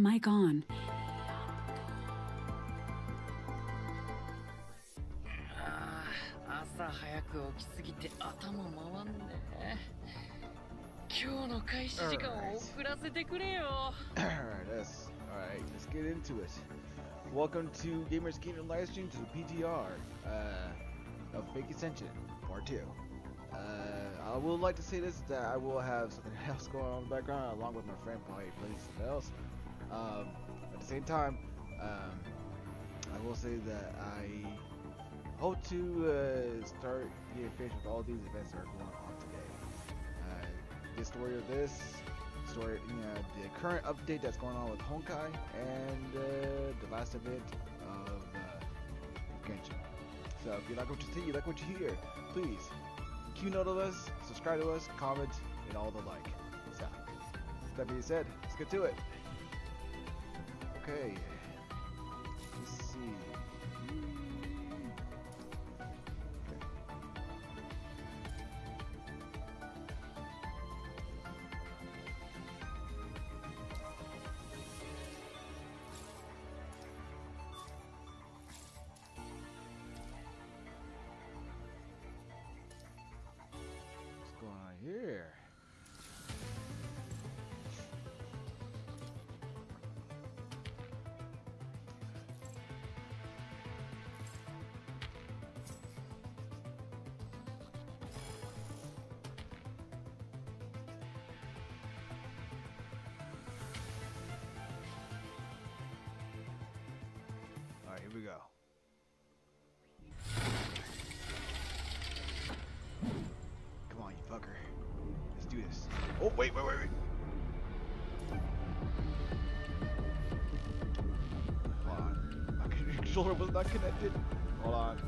Mic on. 朝早く起きすぎて頭回んね。今日の開始時間を遅らせてくれよ。Alright, let's get into it. Welcome to Gamers Kingdom Livestream to the PGR of Fake Acension Part 2. I would like to say this, that I will have something else going on in the background along with my friend probably playing something else. At the same time, I will say that I hope to start getting finished with all these events that are going on today. The story of this story, the current update that's going on with Honkai, and the last event of Acension. So if you like what you see, you like what you hear, please Q note of us, subscribe to us, comment, and all the like. So that being said, let's get to it. Okay, let's see. Here. All right, here we go. Come on, you fucker. Let's do this. Oh, wait. My controller was not connected. Hold on.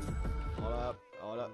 Hold up.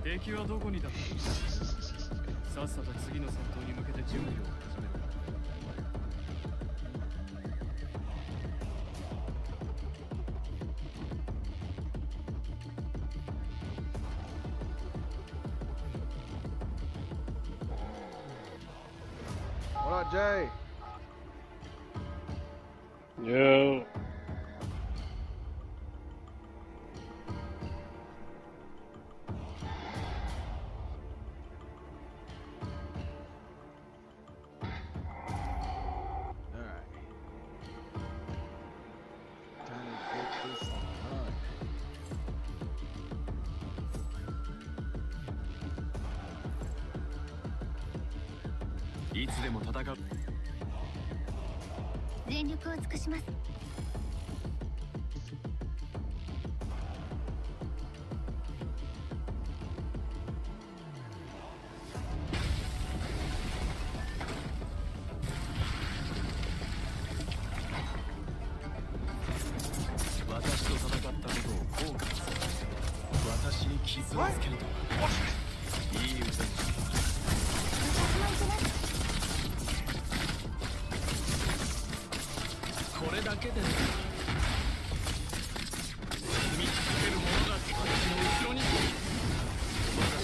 敵はどこにだった。さっさと次の戦闘に向けて準備を始めろ。What up, Jay? Yo.いつでも戦う。全力を尽くします。私と戦ったことを後悔する。私に傷をつけるとはいい歌でした。これだけで積み続けるものが私の後ろに。私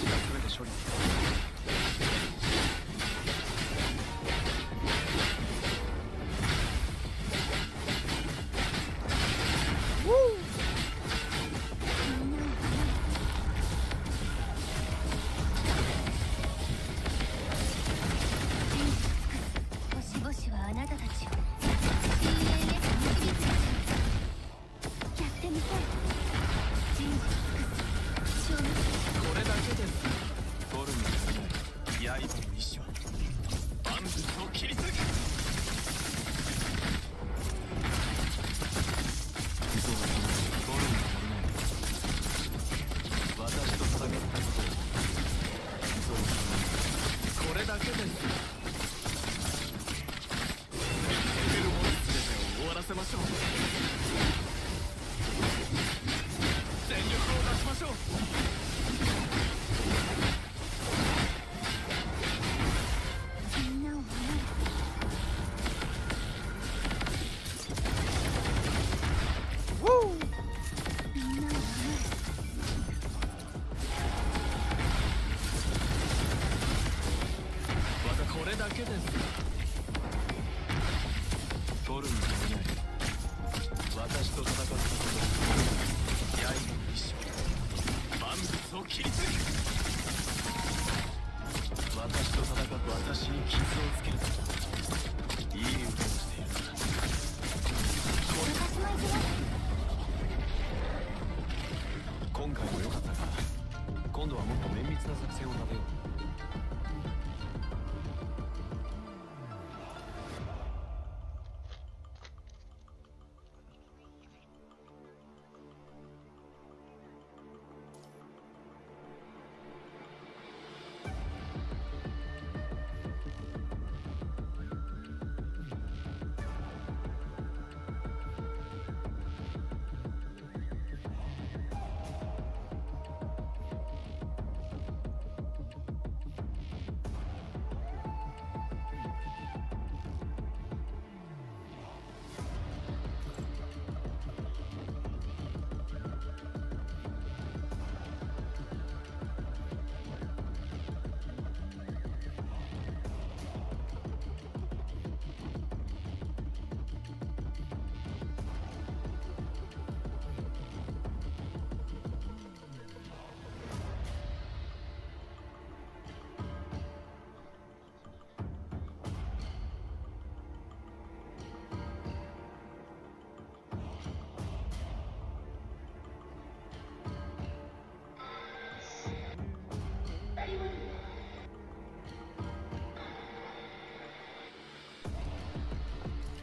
が全て処理する。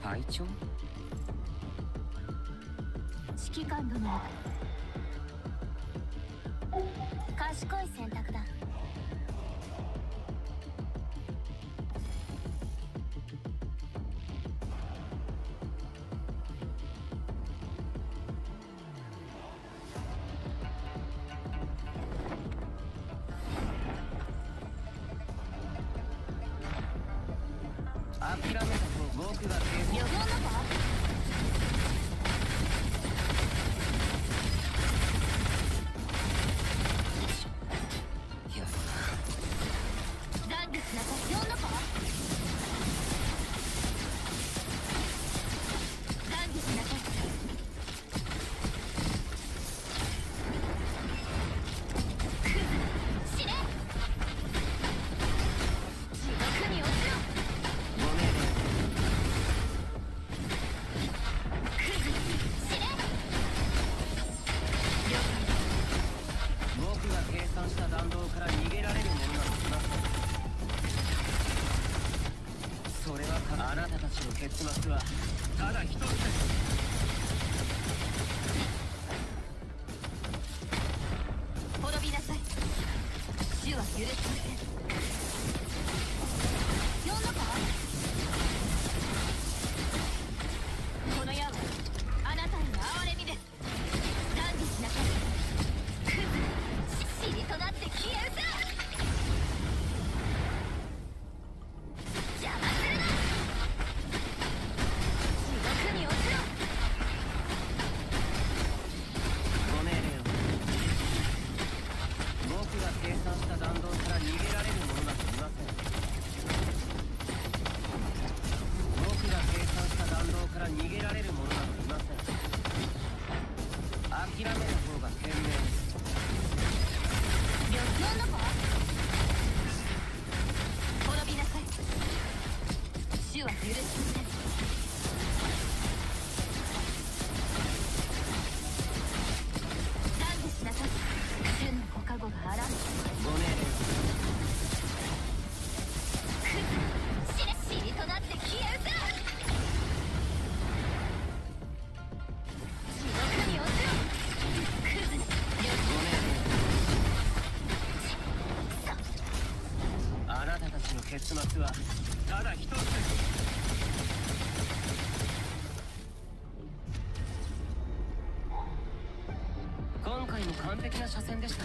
隊長？指揮官殿の賢い選択だ。諦めたと僕が旅行のか？ダッグスなんか呼んだか？これはあなたたちの結末はただ一つです。滅びなさい。主は許しません。呼んだか？この矢はあなたへの憐れみです。断じしなさい。クズ、塵となって消えうさ。邪魔するな。地獄に落ちろ。ご命令を。僕が計算した弾道から逃げられる者などいません。僕が計算した弾道から逃げられる者などいません。諦める方が賢明です。呼んだか？滅びなさい。主は許しません。断じしなさい。主のご加護があらん。ご命令を。クズ、塵となって消えうさ。地獄に落ちろ。クズ、ご命令を。あなたたちの結末はただ一つです。今回も完璧な車線でした。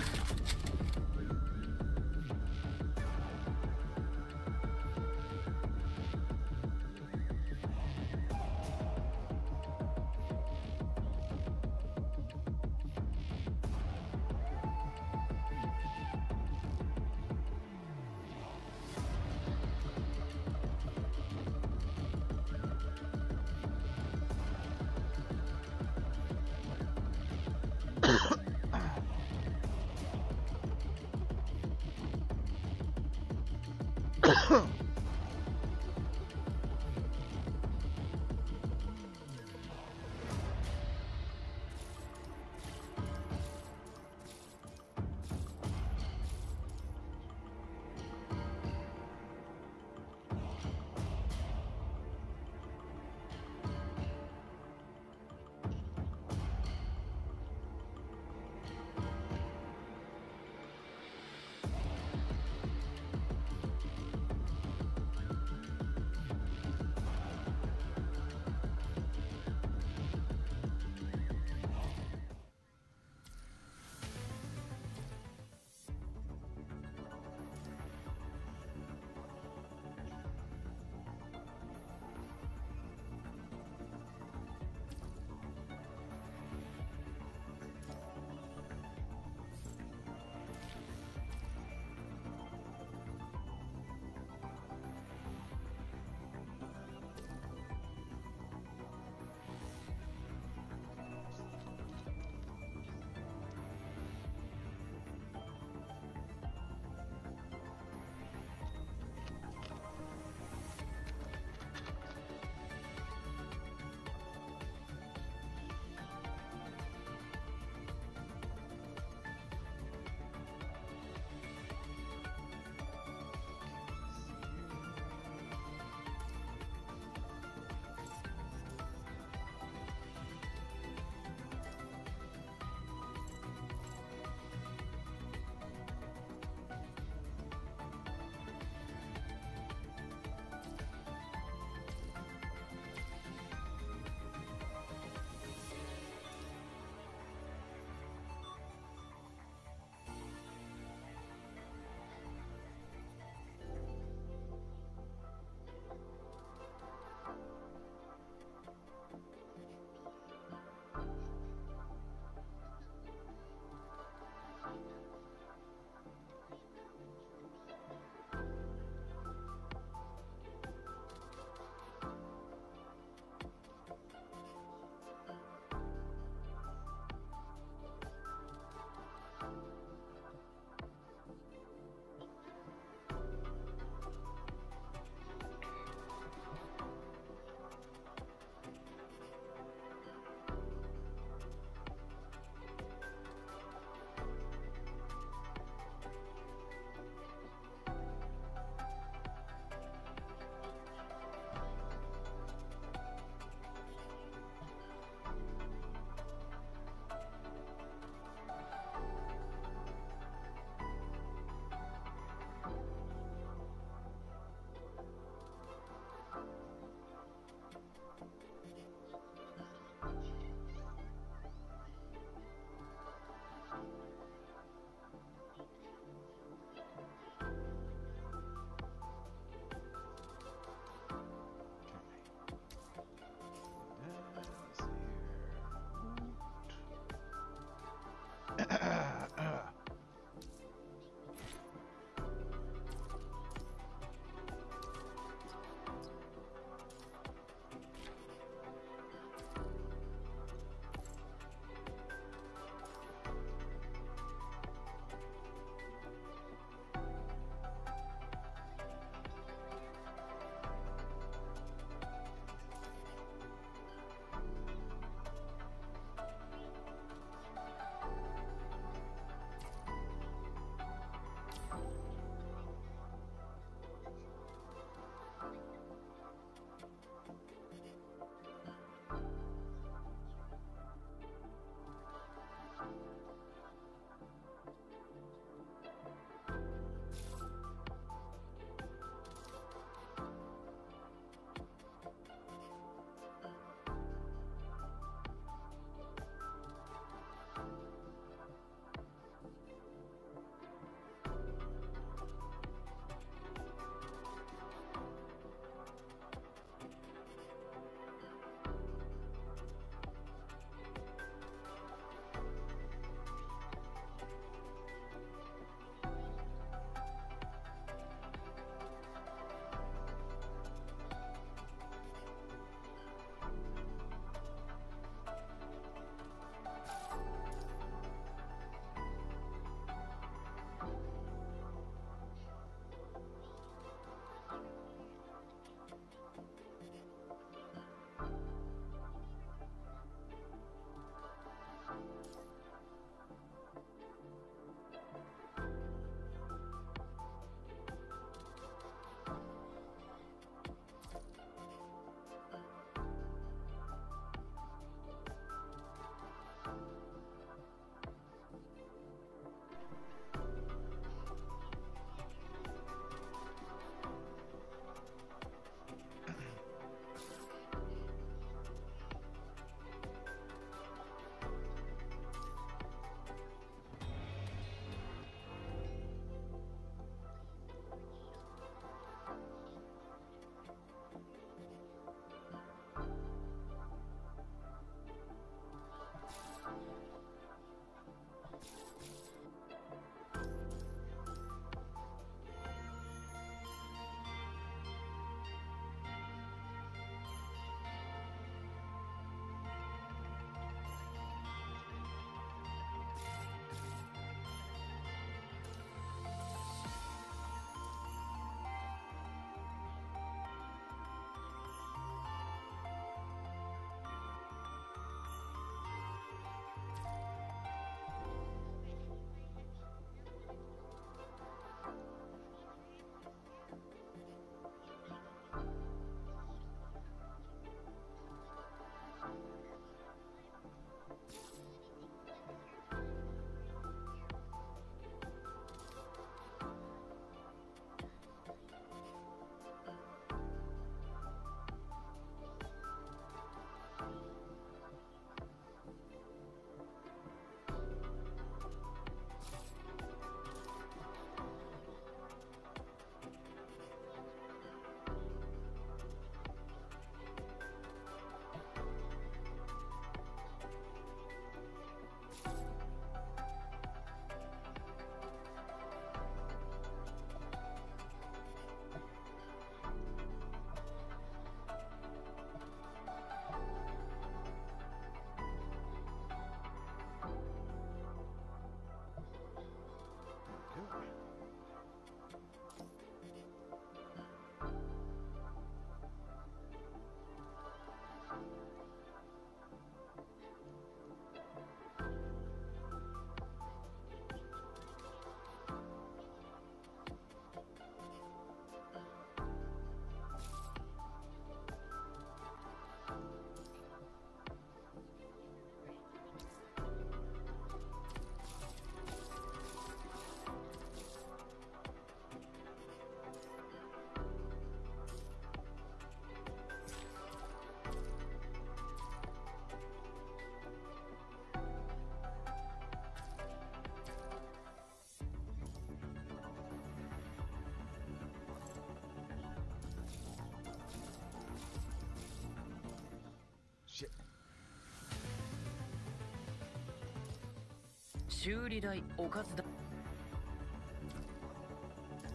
修理代おかずだ。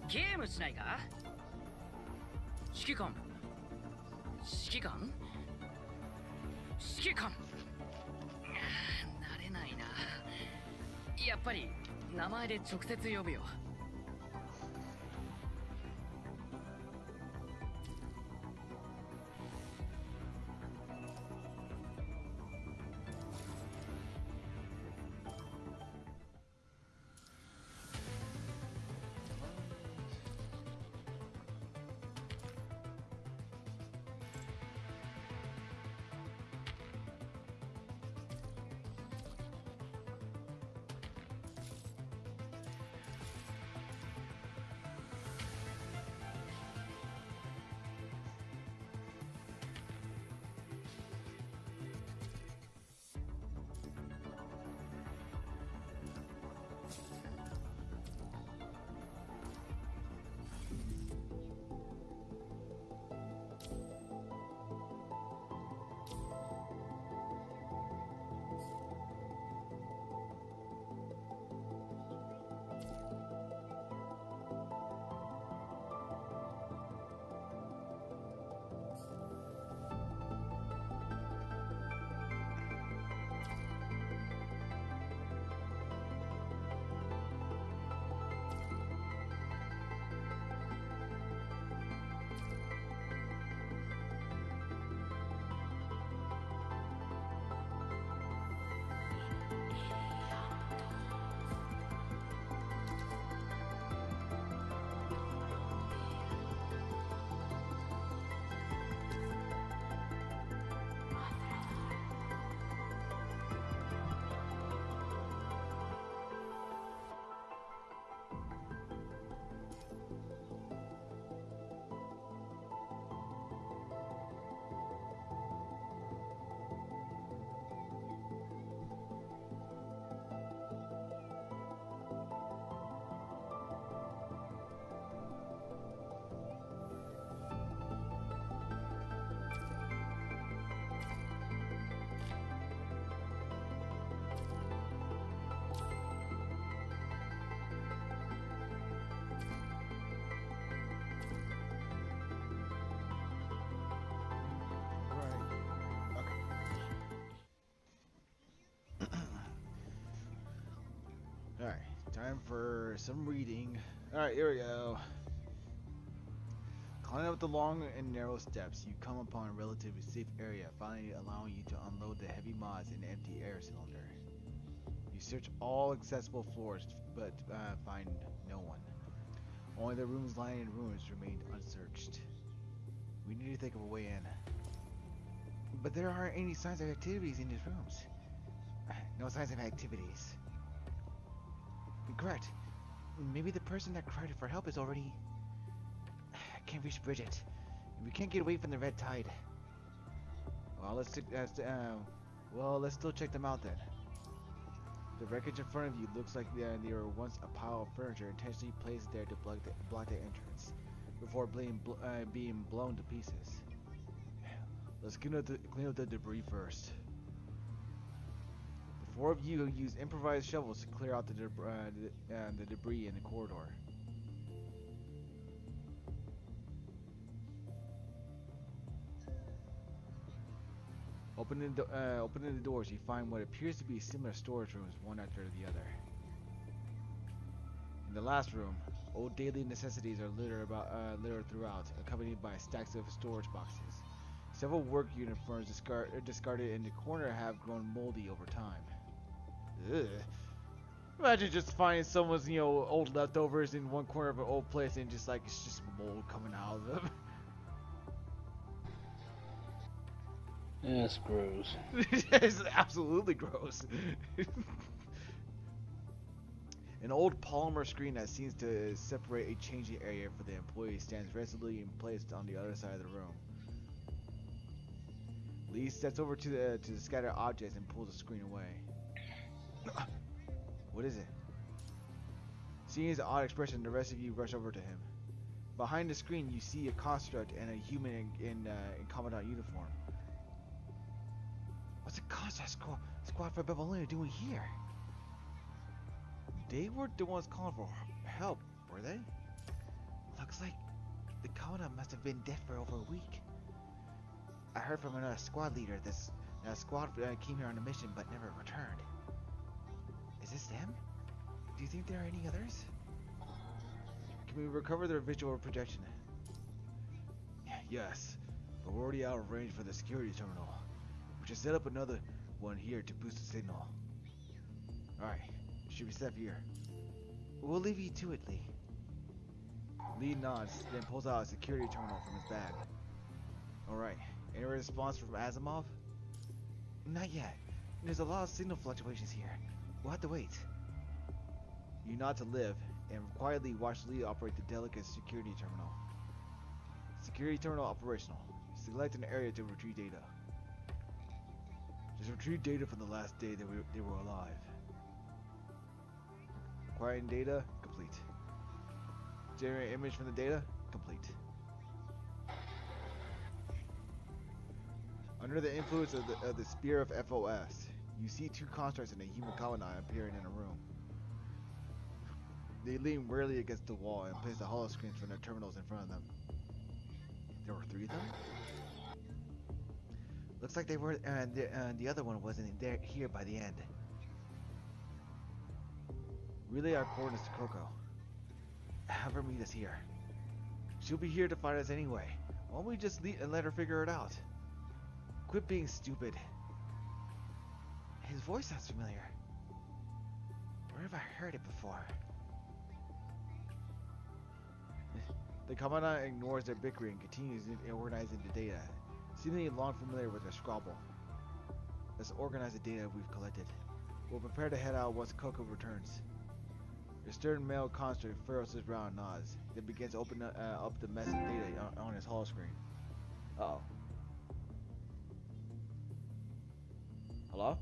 ゲームしないか？指揮官。指揮官？指揮官。慣れないな。やっぱり名前で直接呼ぶよ。Alright, time for some reading. Alright, here we go. Climbing up the long and narrow steps, you come upon a relatively safe area, finally allowing you to unload the heavy mods in an empty air cylinder. You search all accessible floors, but find no one. Only the rooms lying in ruins remained unsearched. We need to think of a way in. But there aren't any signs of activities in these rooms. No signs of activities. Correct. Maybe the person that cried for help is already... Can't reach Bridget. We can't get away from the red tide. Well, let's still check them out then. The wreckage in front of you looks like they were once a pile of furniture intentionally placed there to block the entrance, before being blown to pieces. Let's clean up the debris first. The four of you use improvised shovels to clear out the debris in the corridor. Opening the doors, you find what appears to be similar storage rooms, one after the other. In the last room, old daily necessities are littered throughout, accompanied by stacks of storage boxes. Several work uniforms discarded in the corner have grown moldy over time. Ugh. Imagine just finding someone's, old leftovers in one corner of an old place and it's just mold coming out of them. That's gross. It's absolutely gross. An old polymer screen that seems to separate a changing area for the employee stands resolutely placed on the other side of the room. Lee steps over to the scattered objects and pulls the screen away. What is it? Seeing his odd expression, the rest of you rush over to him. Behind the screen, you see a construct and a human in commandant uniform. What's a construct squad for Babylonia doing here? They were the ones calling for help, were they? Looks like the Covenant must have been dead for over a week. I heard from another squad leader that squad came here on a mission but never returned. Is this them? Do you think there are any others? Can we recover their visual projection? Yes, but we're already out of range for the security terminal. We should set up another one here to boost the signal. Alright, should we step here? We'll leave you to it, Lee. Lee nods, then pulls out a security terminal from his bag. Alright, any response from Asimov? Not yet. There's a lot of signal fluctuations here. We'll have to wait. You nod to Liv, and quietly watch Lee operate the delicate security terminal. Security terminal operational. Select an area to retrieve data. Just retrieve data from the last day that they were alive. Acquiring data, complete. Generate image from the data, complete. Under the influence of the spear of FOS, you see two constructs in a human colony appearing in a room. They lean wearily against the wall and place the holoscreens from their terminals in front of them. There were 3 of them? Looks like they were, and the other one wasn't here by the end. Relay our coordinates to Coco. Have her meet us here. She'll be here to fight us anyway. Why don't we just leave and let her figure it out? Quit being stupid. His voice sounds familiar. Where have I heard it before? The Commandant ignores their bickering and continues organizing the data, seemingly long familiar with their squabble. Let's organize the data we've collected. We'll prepare to head out once Coco returns. The stern male construct furrows his brow and nods, then begins to open up the mess of data on his holoscreen. Uh-oh. Hello?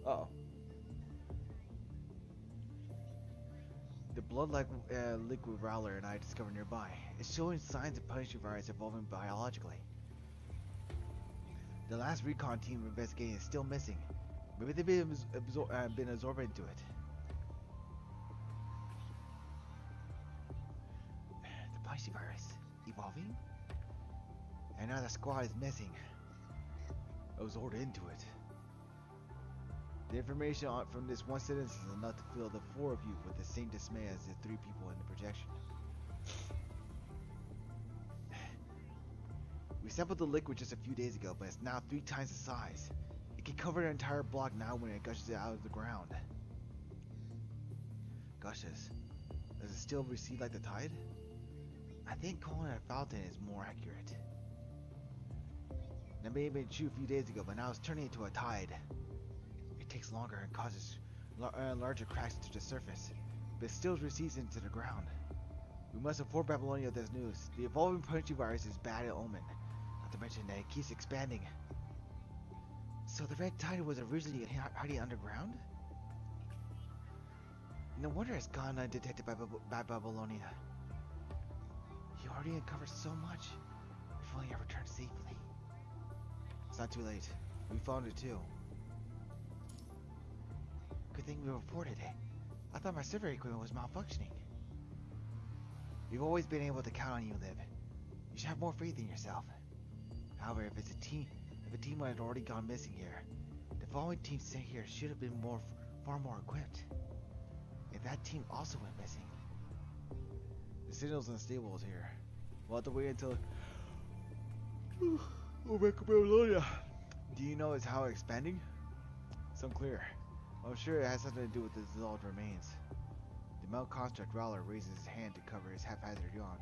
Uh-oh. The blood-like liquid Rowler and I discovered nearby is showing signs of Punisher virus evolving biologically. The last recon team investigating is still missing. Maybe they've been absorbed into it. The Punisher virus evolving? And now the squad is missing. Absorbed into it. The information from this one sentence is enough to fill the 4 of you with the same dismay as the 3 people in the projection. We sampled the liquid just a few days ago, but it's now 3 times the size. It can cover an entire block now when it gushes it out of the ground. Gushes? Does it still recede like the tide? I think calling it a fountain is more accurate. That may have been true a few days ago, but now it's turning into a tide. It takes longer and causes larger cracks to the surface, but it still recedes into the ground. We must inform Babylonia of this news. The evolving Punisher virus is bad omen, not to mention that it keeps expanding. So the red tide was originally hiding underground? No wonder it's gone undetected by Babylonia. You already uncovered so much. If only I returned safely. It's not too late. We found it too. Good thing we reported it. I thought my survey equipment was malfunctioning. We've always been able to count on you, Liv. You should have more faith in yourself. However, if a team had already gone missing here, the following team sent here should have been far more equipped. If that team also went missing, the signal's unstable here. We'll have to wait until. Do you know it's how expanding? It's unclear. I'm sure it has something to do with the dissolved remains. The male construct Rowler raises his hand to cover his haphazard yawn.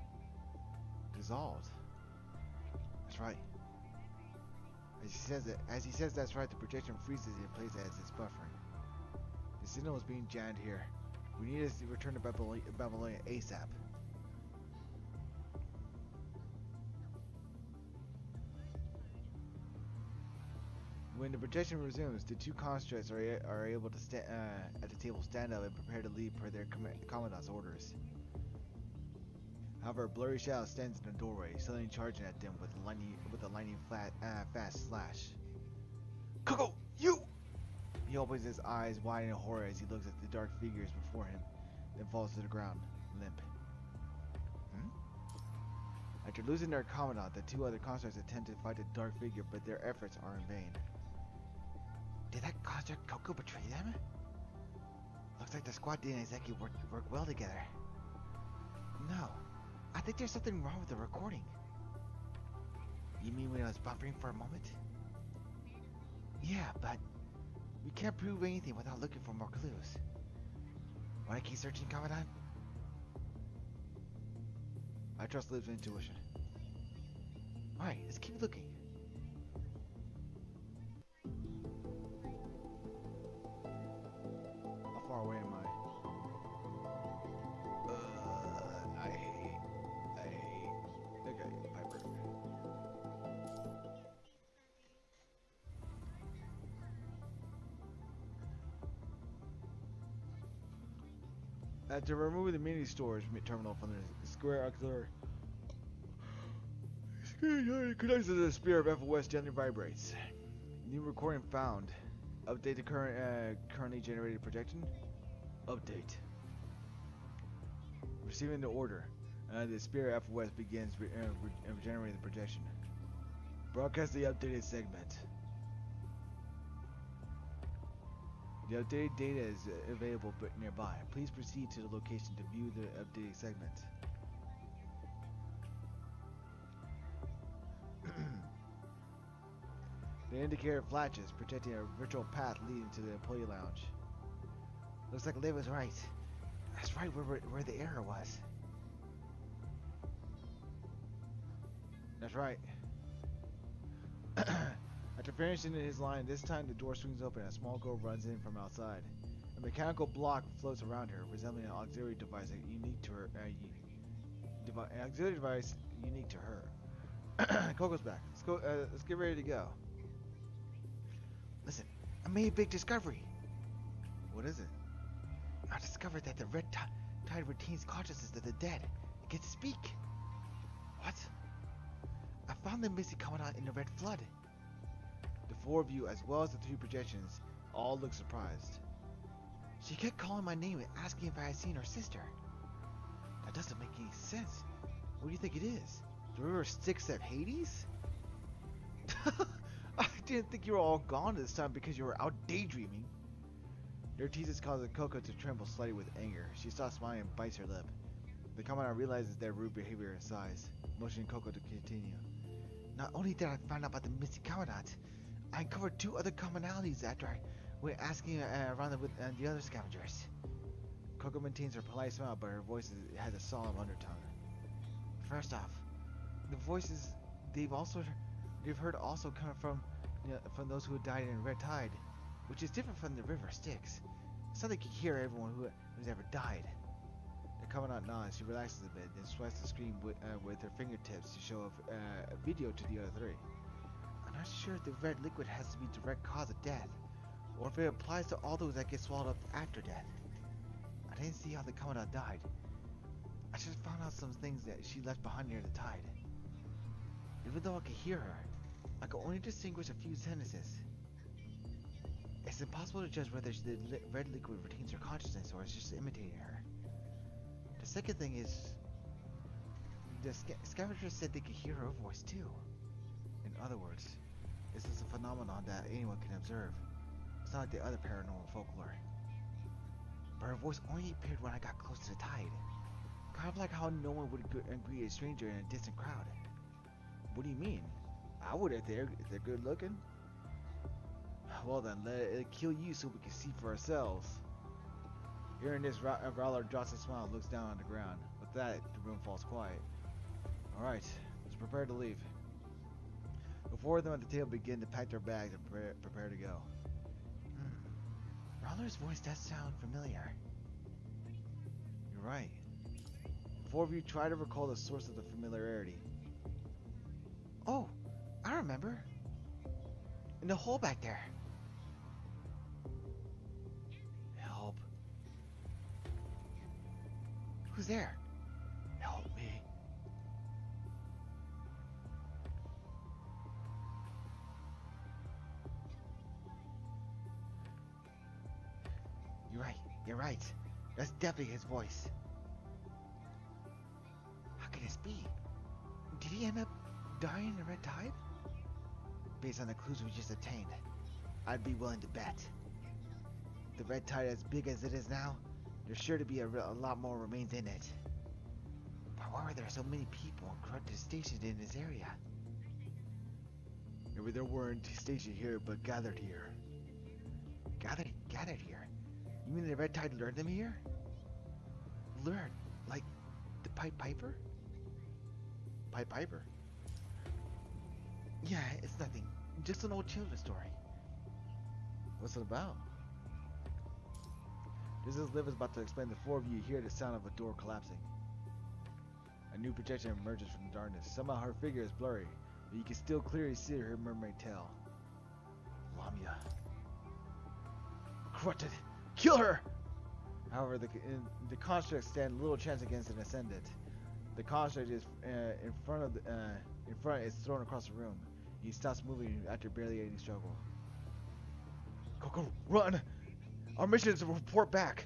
Dissolved? That's right. As he says that's right, the projection freezes in place as it's buffering. The signal is being jammed here. We need to return to Babylonia ASAP. When the projection resumes, the 2 constructs are able to at the table stand up and prepare to leave per their commandant's orders. However, a blurry shadow stands in the doorway, suddenly charging at them with a lightning fast slash. Coco, you! He opens his eyes wide in horror as he looks at the dark figures before him, then falls to the ground, limp. After losing their commandant, the two other constructs attempt to fight the dark figure, but their efforts are in vain. Did that construct Coco betray them? Looks like the squad didn't exactly work well together. No, I think there's something wrong with the recording. You mean when I was buffering for a moment? Yeah, but we can't prove anything without looking for more clues. Wanna keep searching, Commandant? I trust Liv's intuition. Alright, let's keep looking. How far away am I? Okay, Piper. To remove the mini storage terminal from the square auxiliary connects to the spear of FOS gently vibrates. New recording found. Update the currently generated projection. Update. Receiving the order. The spear FOS begins generating the projection. Broadcast the updated segment. The updated data is available nearby. Please proceed to the location to view the updated segment. The indicator flashes, projecting a virtual path leading to the employee lounge. Looks like Liv was right. That's right where the error was. That's right. After finishing his line, this time the door swings open and a small girl runs in from outside. A mechanical block floats around her, resembling an auxiliary device unique to her. An auxiliary device unique to her. Coco's back. Let's get ready to go. Listen, I made a big discovery. What is it? I discovered that the red tide retains consciousness of the dead. It can speak. What? I found the missing commandant in the red flood. The four of you, as well as the three projections, all look surprised. She kept calling my name and asking if I had seen her sister. That doesn't make any sense. What do you think it is? The river Styx at Hades? I didn't think you were all gone this time because you were out daydreaming. Their teases causes Coco to tremble slightly with anger. She stops smiling and bites her lip. The commandant realizes their rude behavior and sighs, motioning Coco to continue. Not only did I find out about the missing commandant, I uncovered two other commonalities after I went asking around with the other scavengers. Coco maintains her polite smile, but her voice has a solemn undertone. First off, the voices they've heard also come from those who died in Red Tide, which is different from the river Styx. It's not like you hear everyone who's ever died. The commandant nods. She relaxes a bit, then swipes the screen with her fingertips to show a video to the other three. I'm not sure if the red liquid has to be direct cause of death, or if it applies to all those that get swallowed up after death. I didn't see how the commandant died. I just found out some things that she left behind near the tide. Even though I could hear her, I could only distinguish a few sentences. It's impossible to judge whether the red liquid retains her consciousness or is just imitating her. The second thing is, the scavengers said they could hear her voice too. In other words, this is a phenomenon that anyone can observe. It's not like the other paranormal folklore. But her voice only appeared when I got close to the tide. Kind of like how no one would greet a stranger in a distant crowd. What do you mean? I would if they're good looking. Well then, let it kill you so we can see for ourselves. Hearing this, Rowler drops a smile and looks down on the ground. With that, the room falls quiet. Alright, let's prepare to leave. The four of them at the table begin to pack their bags and prepare to go. Rowler's voice does sound familiar. You're right. The four of you try to recall the source of the familiarity. Oh, I remember. In the hole back there. Help. Who's there? Help me. You're right. That's definitely his voice. How can this be? Did he end up dying in the Red Tide? Based on the clues we just obtained, I'd be willing to bet. The Red Tide, as big as it is now, there's sure to be a lot more remains in it. But why were there so many people corrupted stationed in this area? Maybe there weren't stationed here, but gathered here. Gathered here? You mean the Red Tide lured them here? Lured? Like the Pied Piper? Pied Piper? Yeah, it's nothing. Just an old children's story. What's it about? Just as Liv is about to explain, the four of you hear the sound of a door collapsing. A new projection emerges from the darkness. Somehow her figure is blurry, but you can still clearly see her mermaid tail. Lamia. Corrupted! Kill her! However, the construct stand little chance against an ascendant. The construct is in front is thrown across the room. He stops moving after barely any struggle. Coco, run! Our mission is to report back!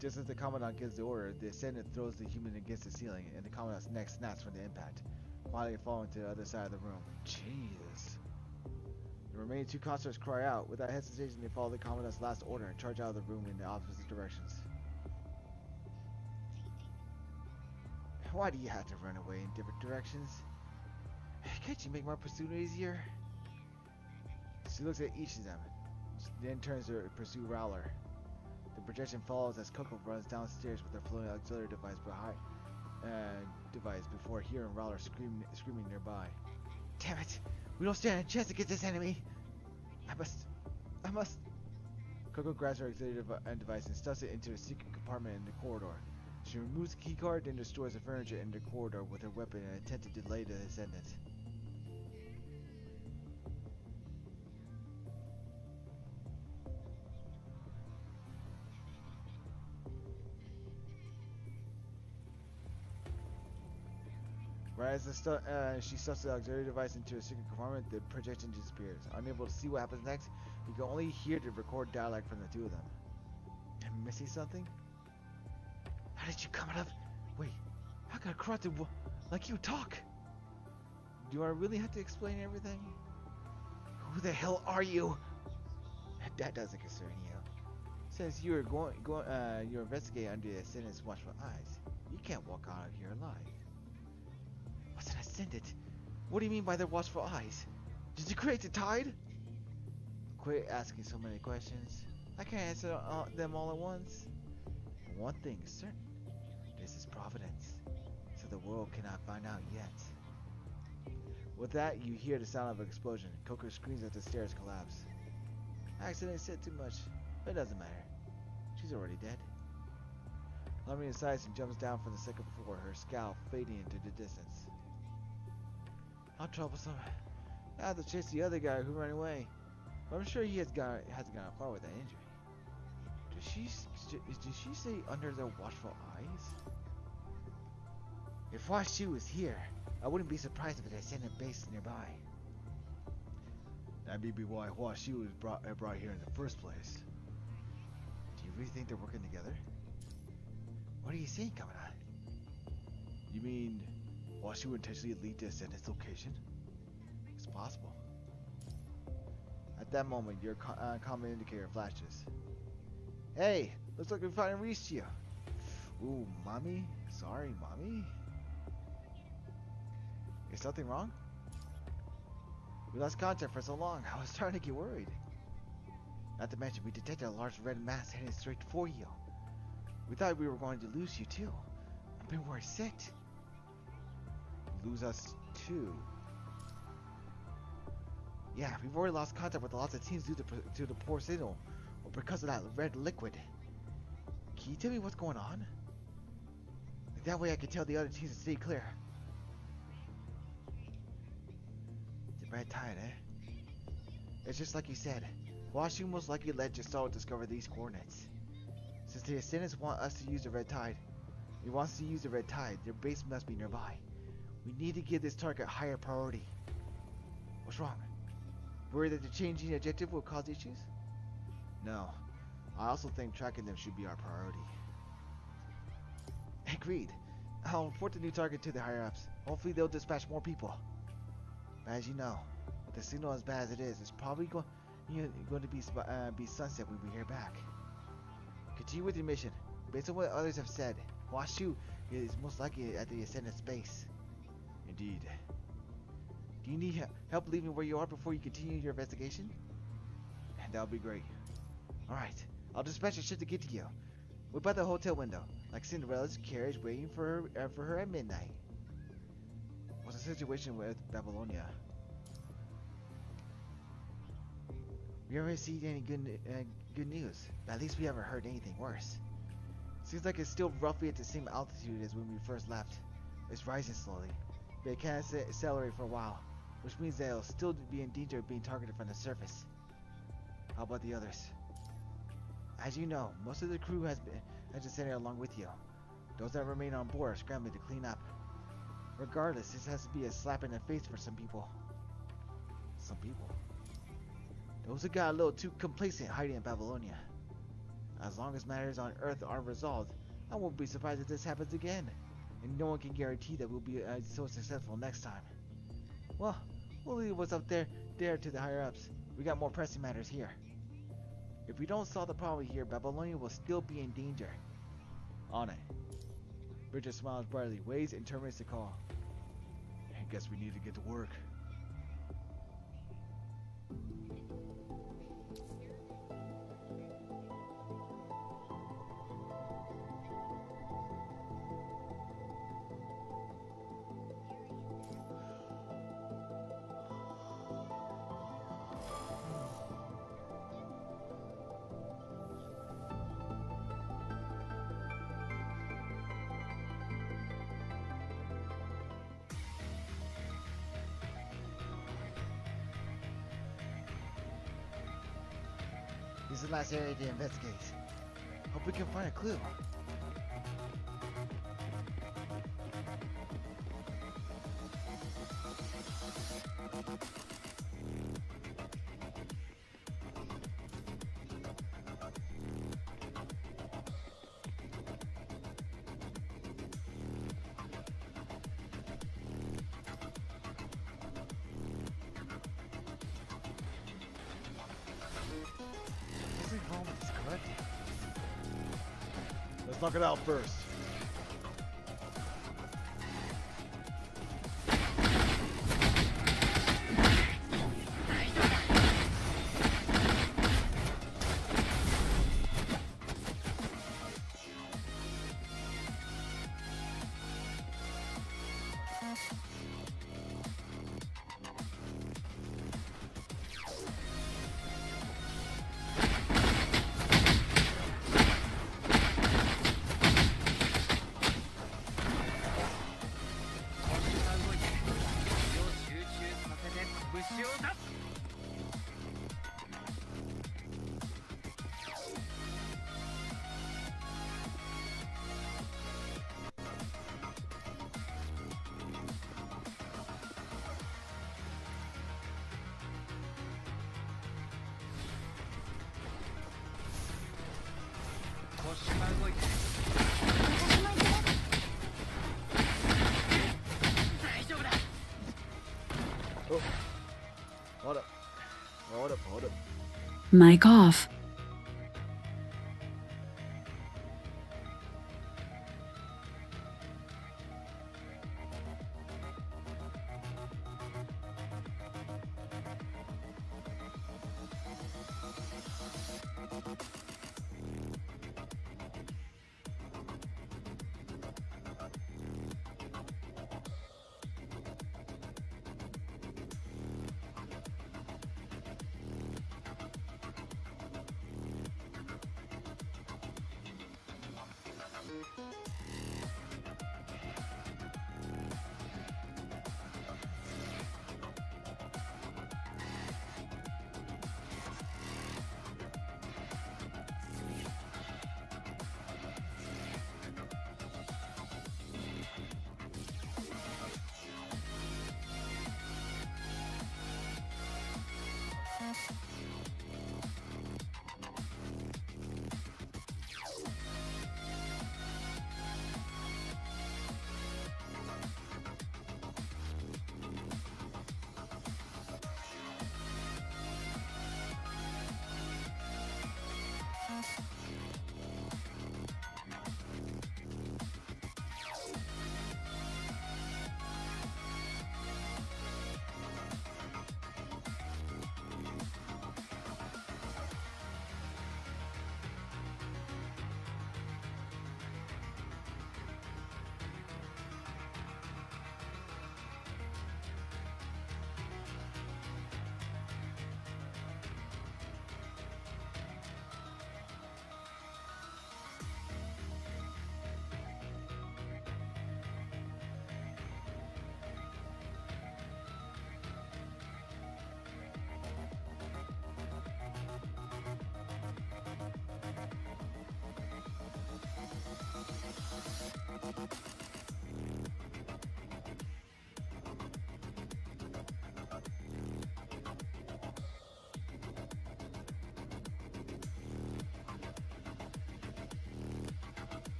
Just as the Commandant gives the order, the Ascendant throws the human against the ceiling, and the Commandant's neck snaps from the impact, finally falling to the other side of the room. Jesus. The remaining two constructs cry out. Without hesitation, they follow the Commandant's last order and charge out of the room in the opposite directions. Why do you have to run away in different directions? Can't you make my pursuit easier? She looks at each of them, then turns to pursue Rowler. The projection follows as Coco runs downstairs with her floating auxiliary device before hearing Rowler screaming nearby. Damn it! We don't stand a chance against this enemy! I must... Coco grabs her auxiliary device and stuffs it into a secret compartment in the corridor. She removes the keycard and destroys the furniture in the corridor with her weapon in an attempt to delay the ascendant. Right as she stuffs the auxiliary device into a secret compartment, the projection disappears. Unable to see what happens next, you can only hear the record dialogue from the two of them. I'm missing something? How did you come out of... Wait, how can a corrupted like you talk? Do I really have to explain everything? Who the hell are you? That doesn't concern you. Since you're you're investigating under the Ascendant's watchful eyes, you can't walk out of here alive. What's an Ascendant? What do you mean by their watchful eyes? Did you create the tide? Quit asking so many questions. I can't answer them all at once. But one thing is certain. This is Providence. So the world cannot find out yet. With that, you hear the sound of an explosion. Coco screams as the stairs collapse. I accidentally said too much, but it doesn't matter. She's already dead. Lamia sighs and jumps down from the second floor, her scowl fading into the distance. How troublesome. I have to chase the other guy who ran away. But I'm sure he hasn't gone far with that injury. Did she say under their watchful eyes? If Washu was here, I wouldn't be surprised if they sent a base nearby. That may be why Washu was brought here in the first place. Do you really think they're working together? What are you saying, Kamen? You mean Washu intentionally lead to Ascendant's location? It's possible. At that moment, your common indicator flashes. Hey, looks like we finally reached you. Ooh, mommy? Sorry, mommy? Is something wrong? We lost contact for so long, I was starting to get worried. Not to mention, we detected a large red mass heading straight for you. We thought we were going to lose you too. I've been worried sick. Lose us too? Yeah, we've already lost contact with lots of teams due to the poor signal, or because of that red liquid. Can you tell me what's going on? That way I can tell the other teams to stay clear. The red tide, eh? It's just like you said. Washu most likely let Gestalt discover these coordinates. Since the Ascendants want us to use the red tide, he wants to use the red tide, their base must be nearby. We need to give this target higher priority. What's wrong? Worried that the changing objective will cause issues? No. I also think tracking them should be our priority. Agreed. I'll report the new target to the higher-ups. Hopefully they'll dispatch more people. But as you know, with the signal as bad as it is, it's probably going to be sunset when we hear back. Continue with your mission. Based on what others have said, Washu is most likely at the ascended space. Indeed. Do you need help leaving where you are before you continue your investigation? That would be great. Alright, I'll dispatch a ship to get to you. We're by the hotel window, like Cinderella's carriage waiting for her at midnight. What's the situation with Babylonia? We haven't received any good news, but at least we haven't heard anything worse. Seems like it's still roughly at the same altitude as when we first left. It's rising slowly, but it can't accelerate for a while, which means that it'll still be in danger of being targeted from the surface. How about the others? As you know, most of the crew has descended along with you. Those that remain on board are scrambling to clean up. Regardless, this has to be a slap in the face for some people. Some people. Those who got a little too complacent hiding in Babylonia. As long as matters on Earth are resolved, I won't be surprised if this happens again. And no one can guarantee that we'll be so successful next time. Well, we'll leave what's up there to the higher-ups. We got more pressing matters here. If we don't solve the problem here, Babylonia will still be in danger. On it. Bridget smiles brightly, waves, and terminates the call. I guess we need to get to work. This is the last area to investigate. Hope we can find a clue. Let's knock it out first. Oh, hold up. Hold up. Mic off.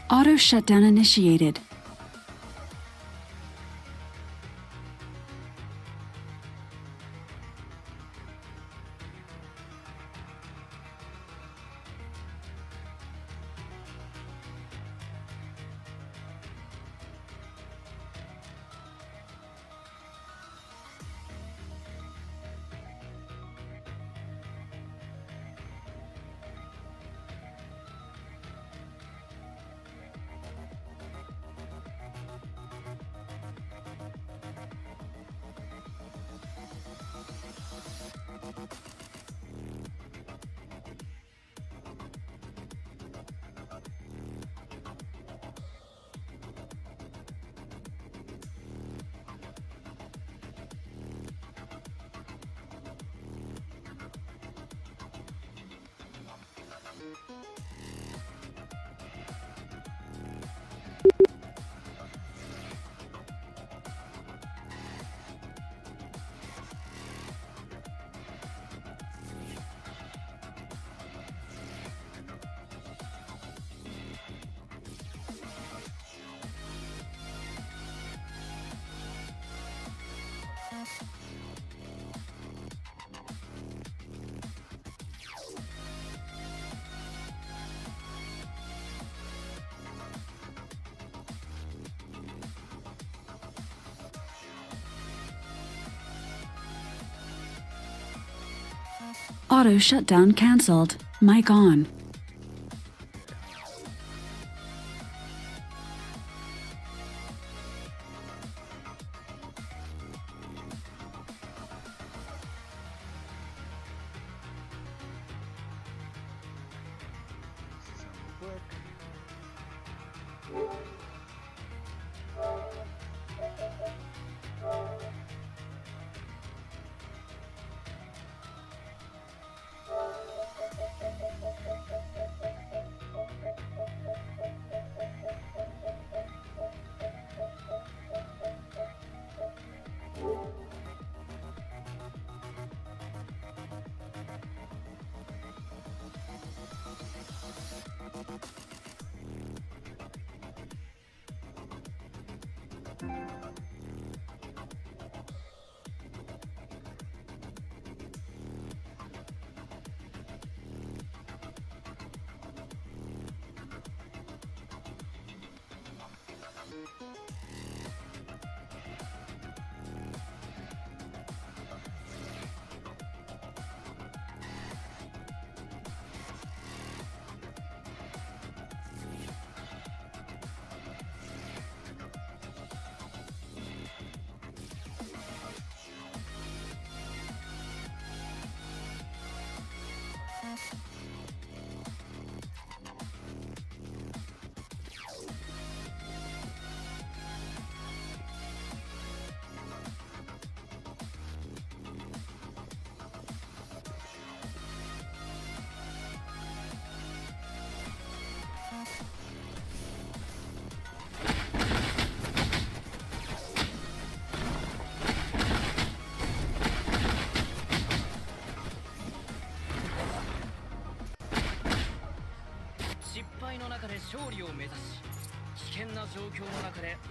Auto shutdown initiated. Auto shutdown canceled. Mic on. Sound real quick.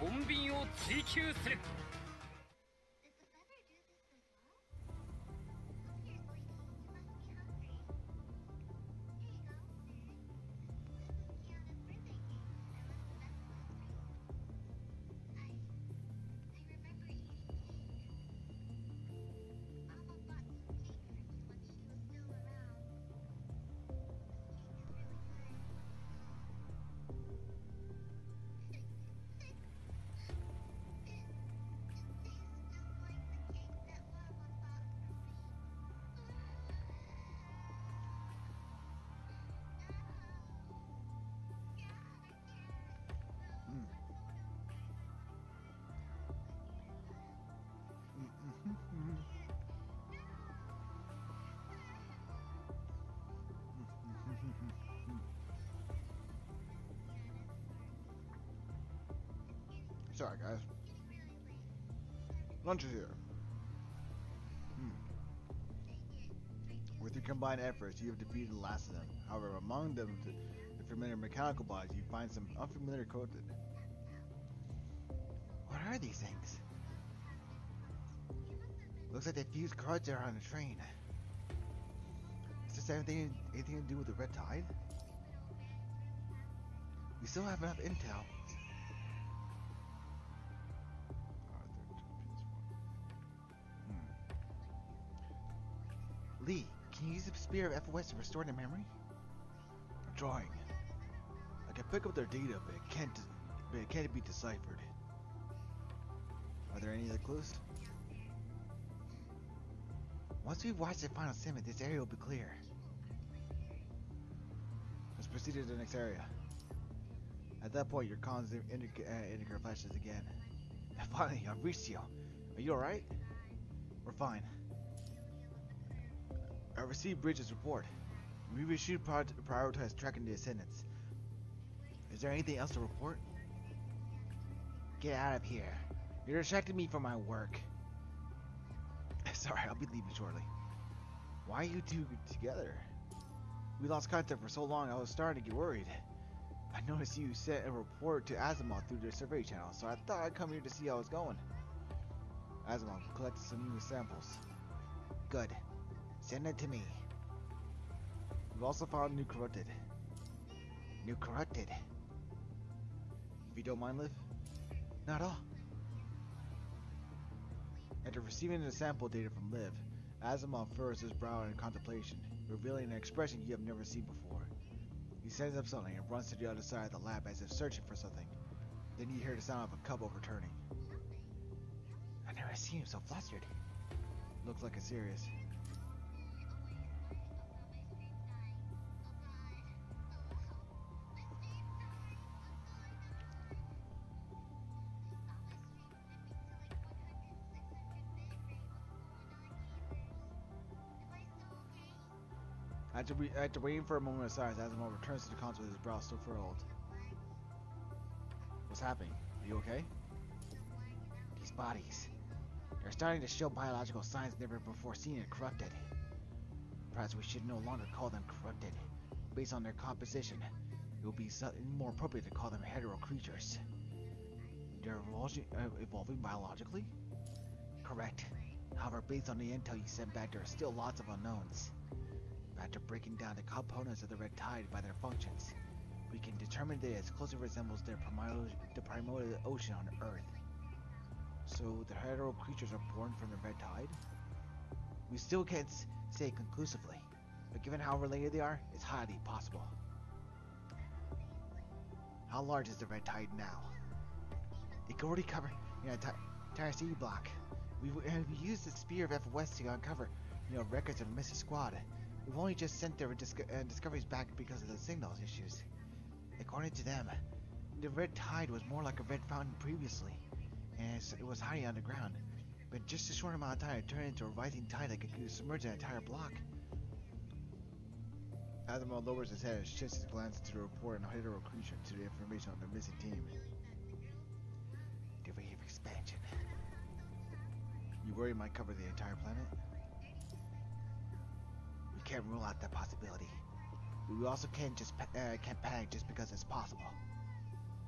穏便を追求する。 Sorry, guys. Lunch is here. With your combined efforts, you have defeated the last of them. However, among them, the familiar mechanical bodies, you find some unfamiliar coded. What are these things? Looks like they fused cards there on the train. Is this anything to do with the Red Tide? We still have enough intel. Lee, can you use the Spear of FOS to restore their memory? I'm trying. I can pick up their data, but it can't be deciphered. Are there any other clues? Once we've watched the final sim, this area will be clear. Let's proceed to the next area. At that point, your comms indicator flashes again. Finally, I've reached you. Are you alright? We're fine. I received Bridges' report. We should prioritize tracking the ascendants. Is there anything else to report? Get out of here. You're distracting me from my work. Sorry, I'll be leaving shortly. Why are you two together? We lost contact for so long, I was starting to get worried. I noticed you sent a report to Azimuth through the survey channel, so I thought I'd come here to see how it's going. Azimuth collected some new samples. Good. Send it to me. We've also found new corrupted. New corrupted. If you don't mind, Liv? Not at all. After receiving the sample data from Liv, Asimov furrows his brow in contemplation, revealing an expression you have never seen before. He sends up something and runs to the other side of the lab as if searching for something. Then you hear the sound of a cup overturning. I've never seen him so flustered. Looks like it's serious. After waiting for a moment of silence, Asimov returns to the console with his brow still furrowed. What's happening? Are you okay? These bodies. They're starting to show biological signs never before seen and corrupted. Perhaps we should no longer call them corrupted. Based on their composition, it would be more appropriate to call them hetero creatures. They're evolving biologically? Correct. However, based on the intel you sent back, there are still lots of unknowns. After breaking down the components of the Red Tide by their functions, we can determine that it closely resembles the primordial ocean on Earth. So the hetero creatures are born from the Red Tide? We still can't say conclusively, but given how related they are, it's highly possible. How large is the Red Tide now? It can already cover an entire city block. We used the Spear of FOS to uncover, records of a missing squad. We've only just sent their discoveries back because of the signals issues. According to them, the Red Tide was more like a red fountain previously, and it was hiding underground. But just a short amount of time, it turned into a rising tide that could submerge an entire block. Asimov lowers his head and shifts his glance to the report on hetero creature to the information on the missing team. The rate of expansion. You worry it might cover the entire planet? We can't rule out that possibility. But we also can't panic just because it's possible.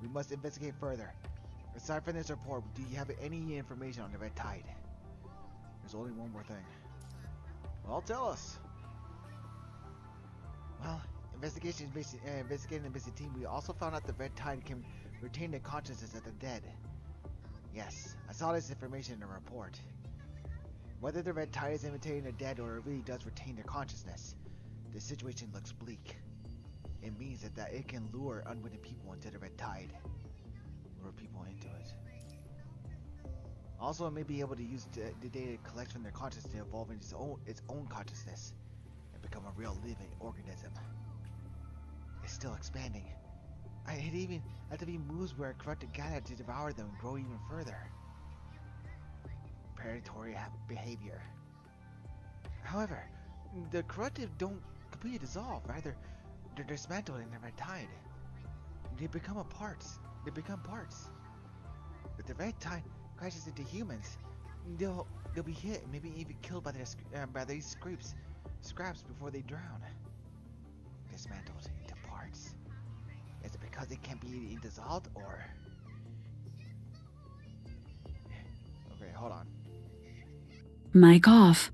We must investigate further. Aside from this report, do you have any information on the Red Tide? There's only one more thing. Well, tell us. Well, investigating the missing team, we also found out the Red Tide can retain the consciousness of the dead. Yes, I saw this information in a report. Whether the Red Tide is imitating the dead or it really does retain their consciousness, the situation looks bleak. It means that it can lure unwitting people into the Red Tide. Lure people into it. Also, it may be able to use the data it collects from their consciousness to evolve into its own consciousness and become a real living organism. It's still expanding. It even had to be moves where corrupted gather to devour them and grow even further. Predatory behavior. However, the corrupted don't completely dissolve, rather they're dismantled in the Red Tide. They become parts. If the Red Tide crashes into humans, they'll be hit, maybe even killed by these scraps before they drown. Dismantled into parts. Is it because it can't be dissolved, or? Okay, hold on. Mic off.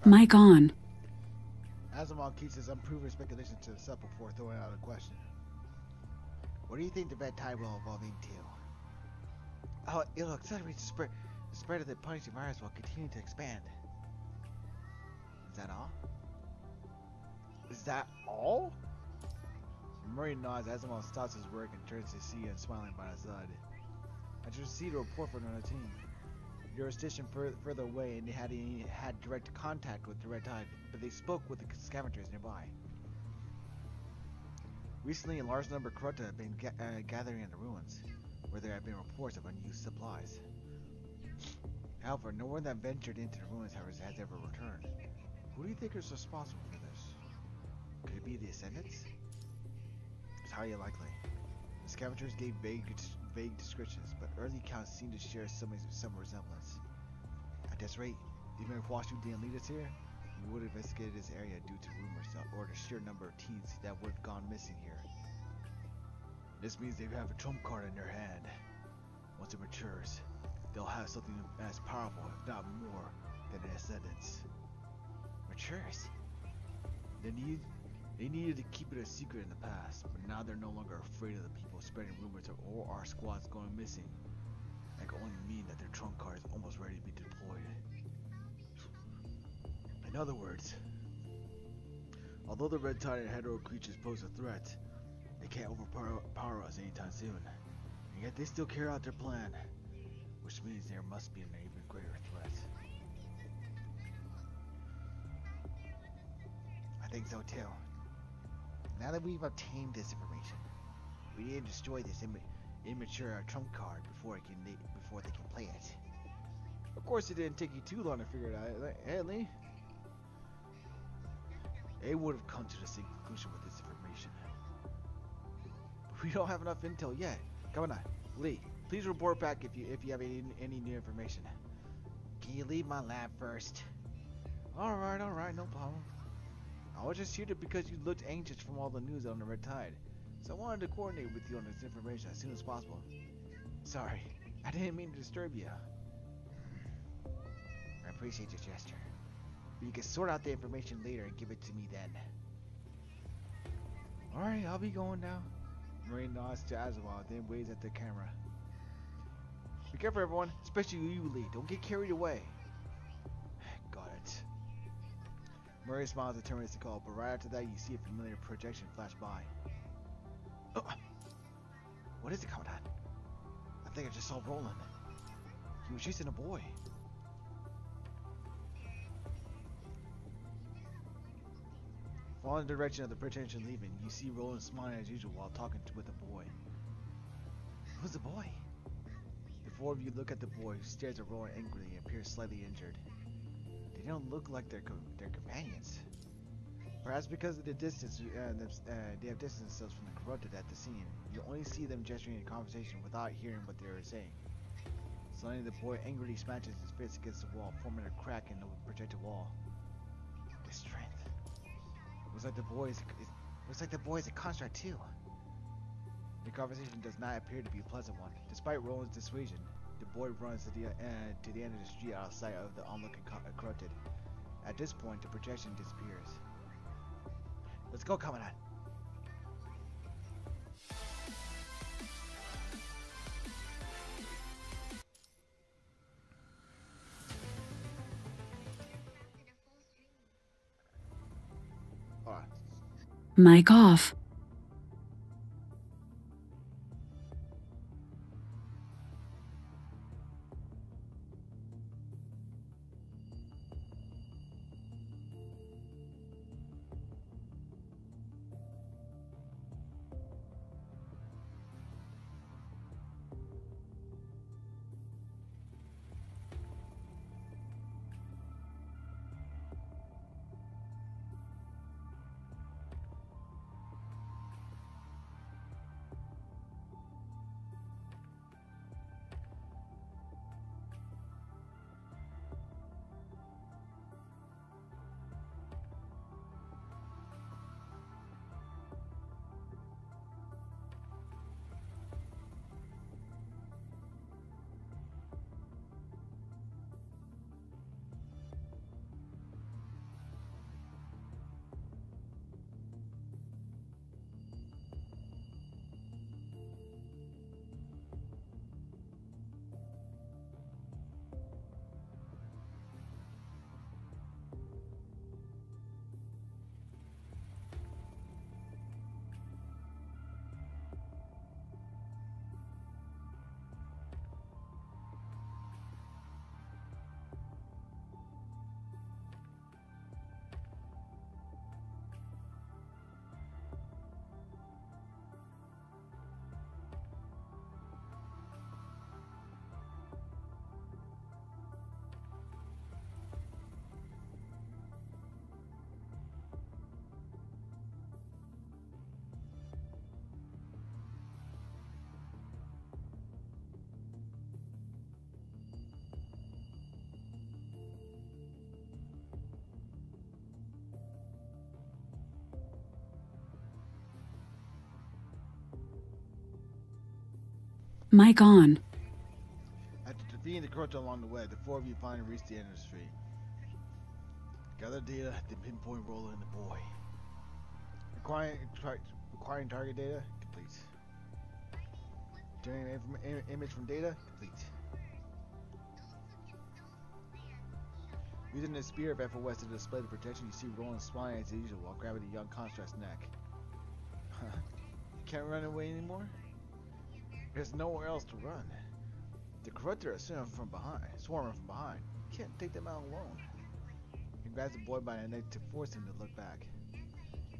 Mic on. Asimov keeps his unproven speculation to himself before throwing out a question. What do you think the Red Tide will evolve into? Oh, it'll accelerate the spread of the punishing virus while continuing to expand. Is that all? Is that all? Murray nods. Asimov stops his work and turns to see him smiling by his side. I just received a report from another team. They were stationed further away and they had direct contact with the Red Tide, but they spoke with the scavengers nearby. Recently, a large number of Crota have been gathering in the ruins, where there have been reports of unused supplies. However, no one that ventured into the ruins has ever returned. Who do you think is responsible for this? Could it be the Ascendants? It's highly likely. The scavengers gave vague descriptions, but early accounts seem to share some resemblance. At this rate, even if Washu didn't lead us here, we would have investigated this area due to rumors or the sheer number of teens that would have gone missing here. This means they have a trump card in their hand. Once it matures, they'll have something as powerful, if not more, than the Ascendants. Matures? They needed to keep it a secret in the past, but now they're no longer afraid of the people spreading rumors or our squads going missing. That can only mean that their trump card is almost ready to be deployed. In other words, although the Red Tide and Hetero creatures pose a threat, they can't overpower us anytime soon. And yet they still carry out their plan, which means there must be an even greater threat. I think so too. Now that we've obtained this information, we need to destroy this immature trump card before they can play it. Of course, it didn't take you too long to figure it out, eh, Lee? They would have come to the same conclusion with this information. But we don't have enough intel yet. Come on, Lee. Please report back if you have any new information. Can you leave my lab first? All right, no problem. I was just here because you looked anxious from all the news on the Red Tide, so I wanted to coordinate with you on this information as soon as possible. Sorry, I didn't mean to disturb you. I appreciate your gesture, but you can sort out the information later and give it to me then. Alright, I'll be going now. Marine nods to Azawa, then waves at the camera. Be careful, everyone, especially you, Lee. Don't get carried away. Got it. Murray smiles and terminates the call, but right after that, you see a familiar projection flash by. Oh. What is it, Commandant? I think I just saw Roland. He was chasing a boy. Following the direction of the projection leaving, you see Roland smiling as usual while talking with the boy. Who's the boy? The four of you look at the boy, who stares at Roland angrily and appears slightly injured. They don't look like their companions. Perhaps because of the distance, they have distanced themselves from the corrupted at the scene. You only see them gesturing in conversation without hearing what they are saying. Suddenly, the boy angrily smashes his fist against the wall, forming a crack in the projected wall. The strength. Looks like the boy is a construct too. The conversation does not appear to be a pleasant one. Despite Roland's dissuasion, the boy runs to the end of the street out of sight of the onlooking corrupted. At this point, the projection disappears. Let's go, Commandant. Alright. Mic off. Mic on. After defeating the corrupted along the way, the four of you finally reach the end of the street. Gather data to pinpoint Roland and the boy. Requiring target data, complete. Generating image from data, complete. Using the spear of FOS to display the protection, you see Roland smiling as usual while grabbing the young construct's neck. Can't run away anymore? There's nowhere else to run. The corrupted are swarming from behind. You can't take them out alone. He grabs the boy by the neck to force him to look back.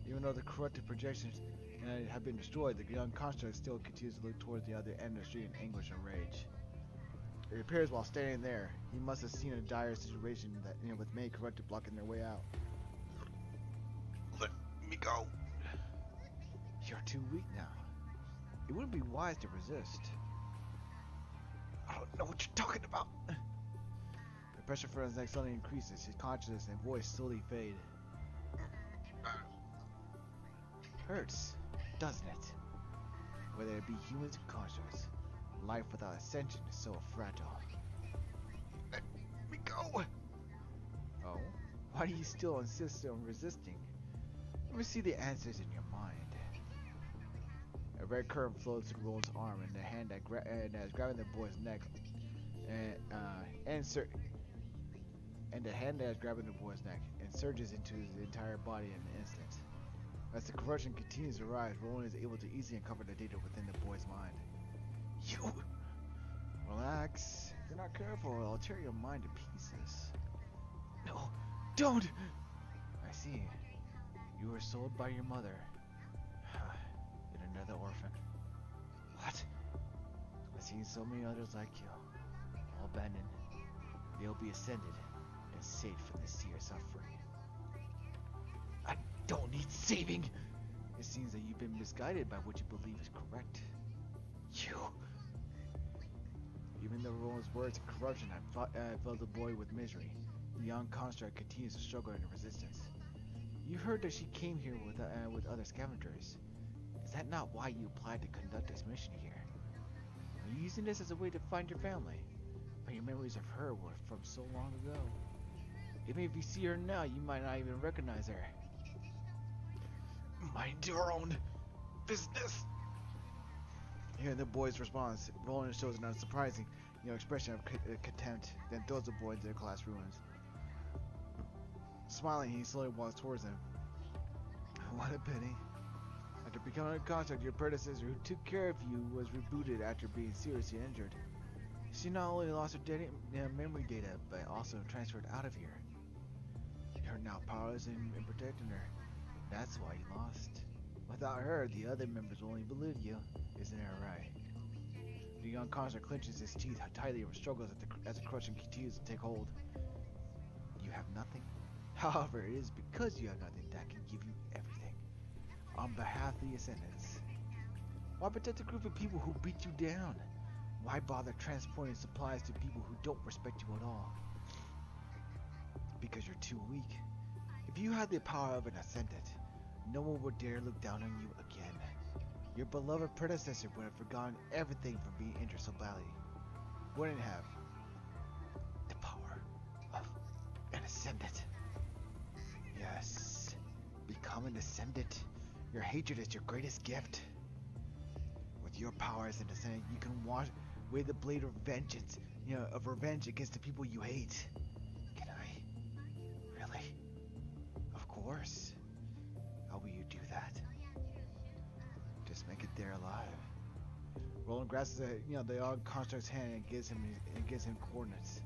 Even though the corrupted projections have been destroyed, the young construct still continues to look towards the other end of the street in anguish and rage. It appears while standing there, he must have seen a dire situation that with many corrupted blocking their way out. Let me go. You're too weak now. It wouldn't be wise to resist. I don't know what you're talking about. The pressure from his neck suddenly increases. His consciousness and voice slowly fade. Hurts, doesn't it? Whether it be humans or constructs, life without ascension is so fragile. Let me go. Oh? Why do you still insist on resisting? Let me see the answers in your mind. A red current flows through Roland's arm, and the hand that is grabbing the boy's neck, and the hand that is grabbing the boy's neck, and surges into his entire body in an instant. As the corruption continues to rise, Roland is able to easily uncover the data within the boy's mind. You relax. If you're not careful, I'll tear your mind to pieces. No, don't. I see. You were sold by your mother. Yet another orphan. What? I've seen so many others like you, all abandoned. They'll be ascended and saved from the sea of suffering. I don't need saving. It seems that you've been misguided by what you believe is correct. You. Even though Roland's words of corruption have filled the boy with misery, the young construct continues to struggle in resistance. You heard that she came here with other scavengers. Is that not why you applied to conduct this mission here? Are you using this as a way to find your family? But your memories of her were from so long ago. Even if you see her now, you might not even recognize her. Mind your own business. Hearing the boy's response, Roland shows an unsurprising, expression of contempt, then throws the boy into the class ruins. Smiling, he slowly walks towards him. What a pity. After becoming a construct, your predecessor who took care of you was rebooted after being seriously injured. She not only lost her memory data, but also transferred out of here. You're now powerless in protecting her. That's why you lost. Without her, the other members will only believe you. Isn't that right? The young construct clenches his teeth tightly and struggles as the corruption continues to take hold. You have nothing? However, it is because you have nothing that can give you everything. On behalf of the Ascendants. Why protect a group of people who beat you down? Why bother transporting supplies to people who don't respect you at all? Because you're too weak. If you had the power of an Ascendant, no one would dare look down on you again. Your beloved predecessor would have forgotten everything from being injured so badly. Wouldn't have. The power of an Ascendant. Yes. Become an Ascendant. Your hatred is your greatest gift. With your power as an Ascendant, you can wash away the blade of vengeance, of revenge against the people you hate. Can I? Really? Of course. How will you do that? Just make it there alive. Roland grasps the young construct's hand and gives him coordinates.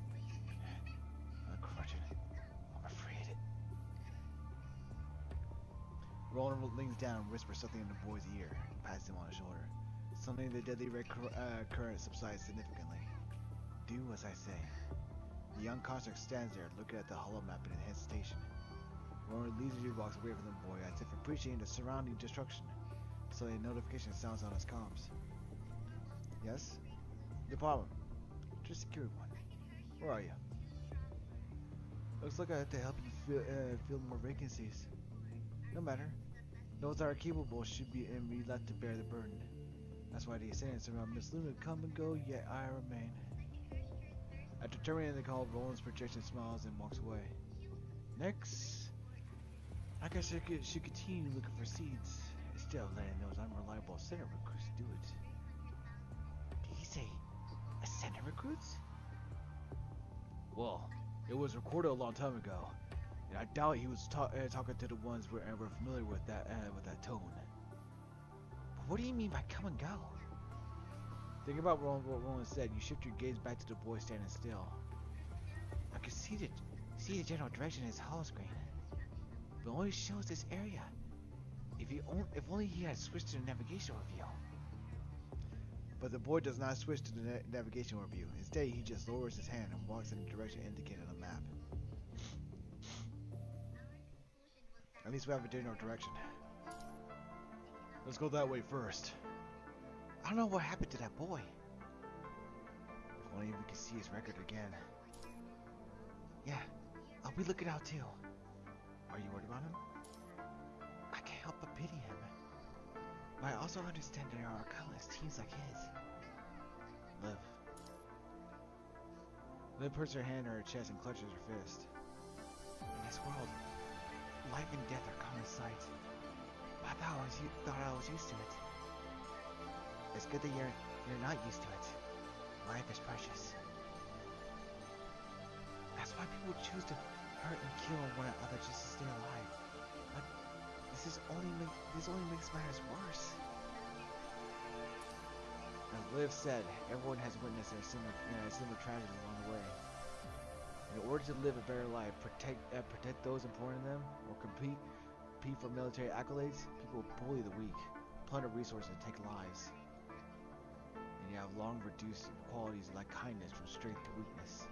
Corruption. I'm afraid. Roland leans down and whispers something in the boy's ear, and pats him on the shoulder. Suddenly, the deadly red current subsides significantly. Do as I say. The young construct stands there, looking at the hollow map in hesitation. Roland leisurely walks away from the boy, as if appreciating the surrounding destruction. Suddenly, a notification sounds on his comms. Yes? No problem. Just secured one. Where are you? Looks like I have to help you fill more vacancies. No matter. Those that are capable should be left to bear the burden. That's why the Ascendants around Miss Luna come and go, yet I remain. After terminating the call, Roland's projection smiles and walks away. Next, I guess I should continue looking for seeds, instead of letting those unreliable Ascendant recruits do it. Did he say Ascendant recruits? Well, it was recorded a long time ago, and I doubt he was talking to the ones we're familiar with that tone. But what do you mean by come and go? Think about what Roland said. You shift your gaze back to the boy standing still. I can see the general direction in his holoscreen, but it only shows this area. If only he had switched to the navigation overview. But the boy does not switch to the navigation overview. Instead, he just lowers his hand and walks in the direction indicated on the map. At least we have a general direction. Let's go that way first. I don't know what happened to that boy. If only we could see his record again. Yeah, I'll be looking out too. Are you worried about him? I can't help but pity him. But I also understand there are countless teams like his. Liv puts her hand on her chest and clutches her fist. In this world, life and death are common sights. I thought I was used to it. It's good that you're not used to it. Life is precious. That's why people choose to hurt and kill one another just to stay alive. But this only makes matters worse. As Liv said, everyone has witnessed a similar tragedy along the way. In order to live a better life, protect those important to them, or compete for military accolades, people bully the weak, plunder resources, and take lives. And you have long reduced qualities like kindness from strength to weakness.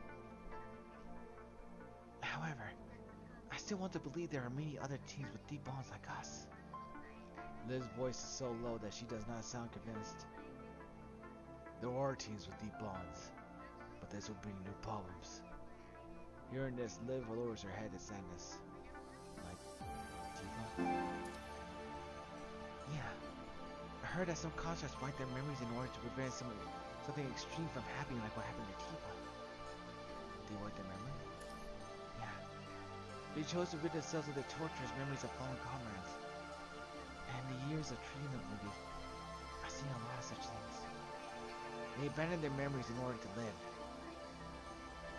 However, I still want to believe there are many other teams with deep bonds like us. Liv's voice is so low that she does not sound convinced. There are teams with deep bonds, but this will bring new problems. Hearing this, Liv lowers her head in sadness. Like, Tifa? Yeah. I heard that some constructs wipe their memories in order to prevent something extreme from happening like what happened to Tifa. They wipe their memory? Yeah. They chose to rid themselves of the torturous memories of fallen comrades. And in the years of treating them wounded, I've seen a lot of such things. They abandoned their memories in order to live.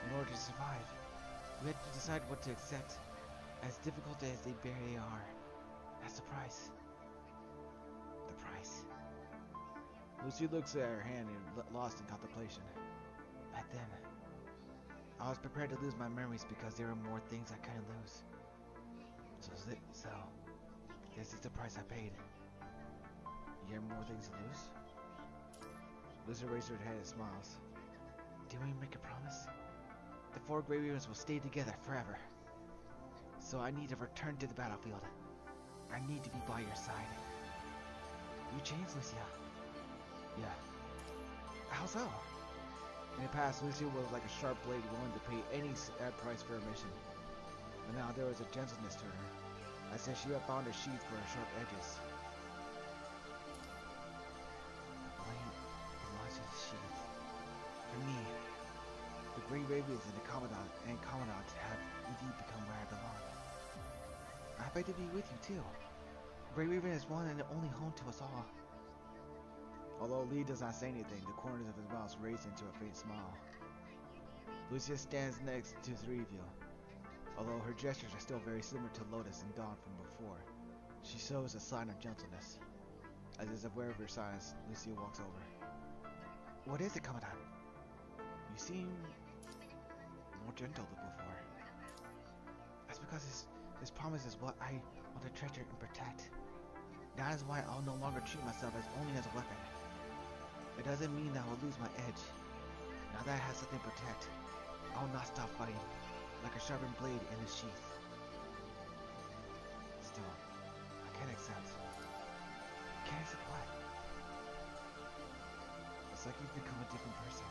In order to survive, we had to decide what to accept. As difficult as they barely are, that's the price. The price. Lucy looks at her hand and lost in contemplation. Back then, I was prepared to lose my memories because there were more things I couldn't lose. So this is the price I paid. You have more things to lose? Lucy raises her head and smiles. Did we make a promise? The 4 Grey Ravens will stay together forever. So I need to return to the battlefield. I need to be by your side. You changed, Lucia. Yeah. How so? In the past, Lucia was like a sharp blade willing to pay any price for her mission. But now there was a gentleness to her. I said she had found a sheath for her sharp edges. The blade belongs to the sheath. For me, the Grey Ravens and the Commandant have indeed become where I belong. I beg to be with you too. Grey Raven is one and only home to us all. Although Lee does not say anything, the corners of his mouth raise into a faint smile. Lucia stands next to the three of you. Although her gestures are still very similar to Lotus and Dawn from before, she shows a sign of gentleness. As is aware of her silence, Lucia walks over. What is it, Commandant? You seem more gentle than before. That's because this promise is what I want to treasure and protect. That is why I'll no longer treat myself only as a weapon. It doesn't mean that I'll lose my edge. Now that I have something to protect, I will not stop fighting, like a sharpened blade in a sheath. Still, I can't accept. Can't accept what? It's like you've become a different person.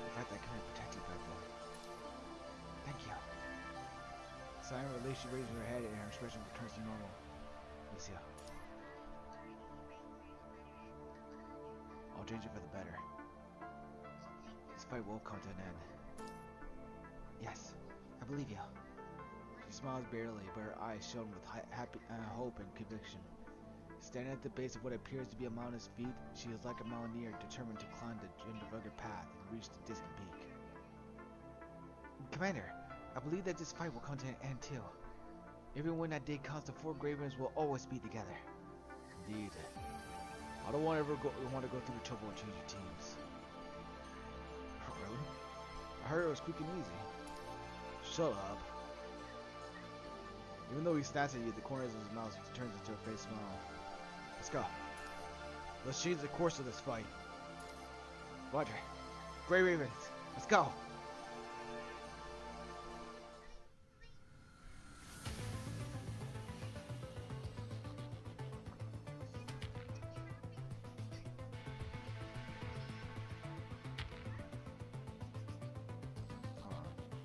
The fact that I couldn't protect you back then. Thank you. Silently, she raises her head and her expression returns to normal. Lucia. I'll change it for the better. This fight will come to an end. Yes, I believe you. She smiles barely, but her eyes shone with hope and conviction. Standing at the base of what appears to be a mountain's feet, she is like a mountaineer determined to climb the rugged path and reach the distant peak. Commander, I believe that this fight will come to an end too. Even when that day comes, the 4 Grey Ravens will always be together. Indeed. I don't want to go through the trouble and change your teams. Oh, really? I heard it was quick and easy. Shut up. Even though he snaps at you, the corners of his mouth turns into a fake smile. Let's go. Let's change the course of this fight. Roger. Grey Ravens, let's go.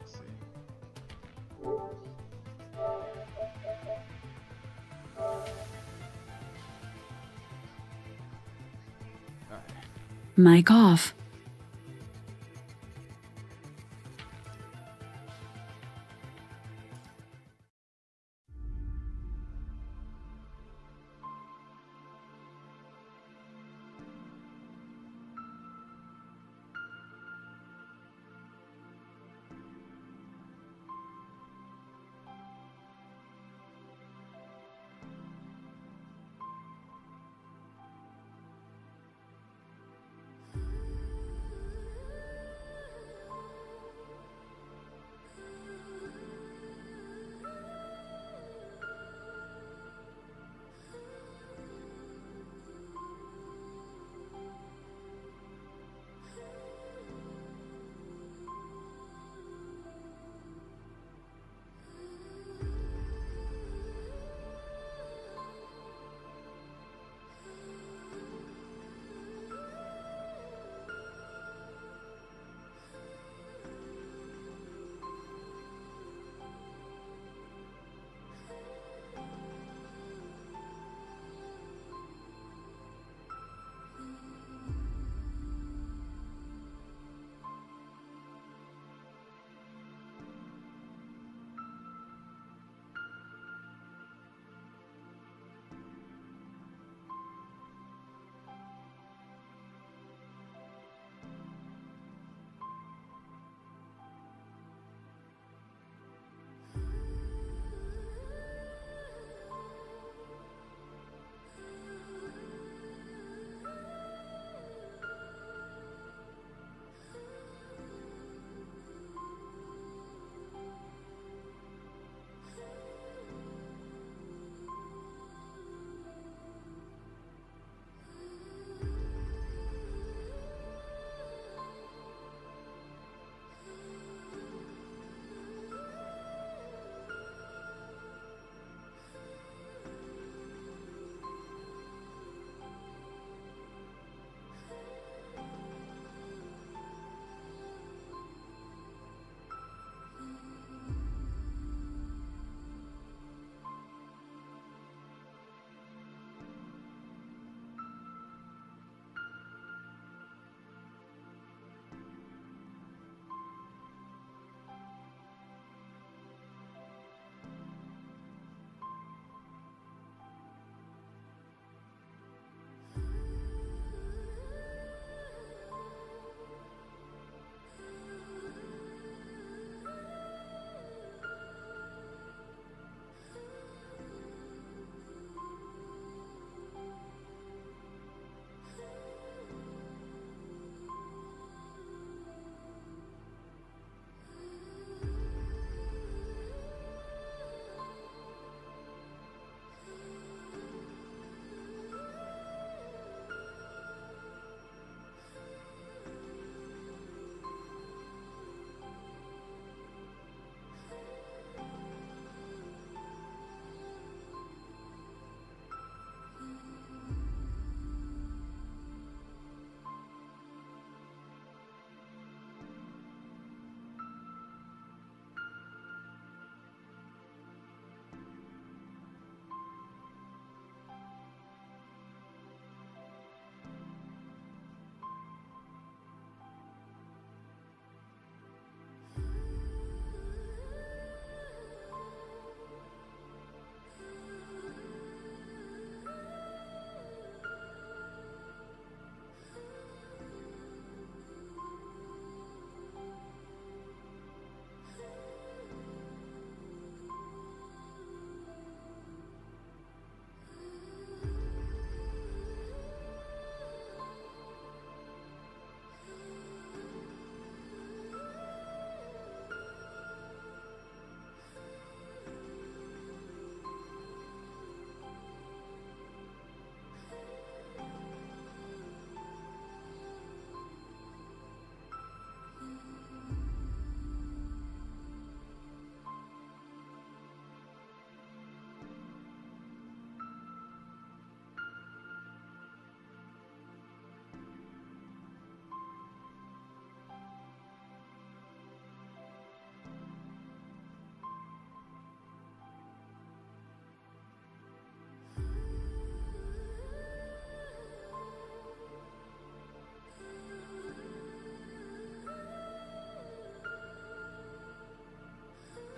Let's see. Mic off.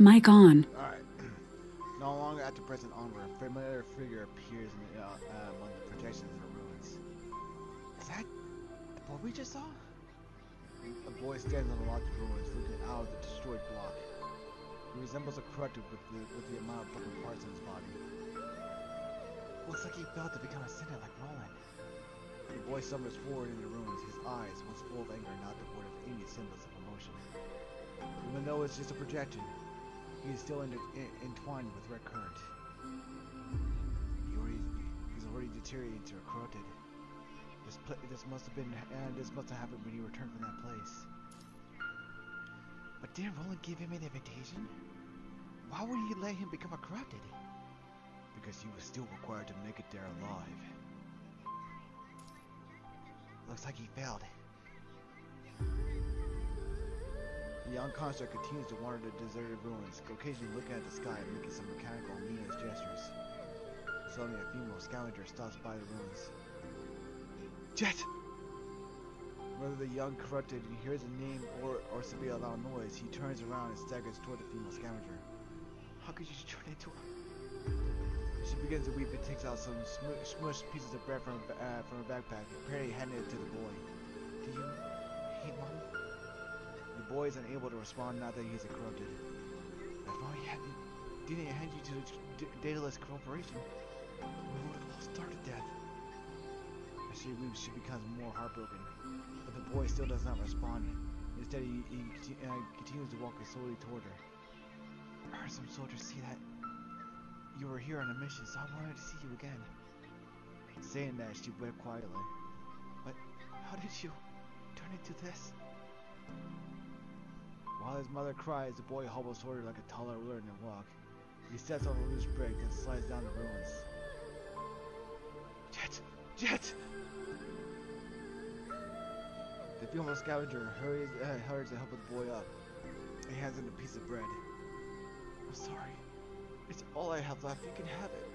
Mic on. Alright. No longer at the present onward, a familiar figure appears in among the projections of the ruins. Is that the boy we just saw? A boy stands on the locked ruins, looking out of the destroyed block. He resembles a corrupted with the amount of broken parts in his body. Looks like he fell to become a sinner like Roland. The boy stumbles forward in the ruins, his eyes, once full of anger, not devoid of any semblance of emotion. Even though it's just a projection, he is still entwined with red current. He's already deteriorated into a corrupted. This must have happened when he returned from that place. But didn't Roland give him an invitation? Why would he let him become a corrupted? Because he was still required to make it there alive. Looks like he failed. The young construct continues to wander the deserted ruins, occasionally looking at the sky and making some mechanical and meaningless gestures. Suddenly a female scavenger stops by the ruins. Jet! Whether the young corrupted hears a name or simply a loud noise, he turns around and staggers toward the female scavenger. How could you turn into her? She begins to weep and takes out some smushed pieces of bread from her backpack, apparently handing it to the boy. Do you hate Mom? The boy is unable to respond now that he is a corrupted. If I didn't hand you to the dataless corporation, we would have all started death. As she weeps, she becomes more heartbroken, but the boy still does not respond. Instead, he continues to walk slowly toward her. I heard some soldiers see that you were here on a mission, so I wanted to see you again. Saying that, she wept quietly. But how did you turn into this? While his mother cries, the boy hobbles toward her like a taller, learning to walk. He steps on a loose brick and slides down the ruins. Jet! Jet! The female scavenger hurries to help the boy up. He hands him a piece of bread. I'm sorry. It's all I have left. You can have it.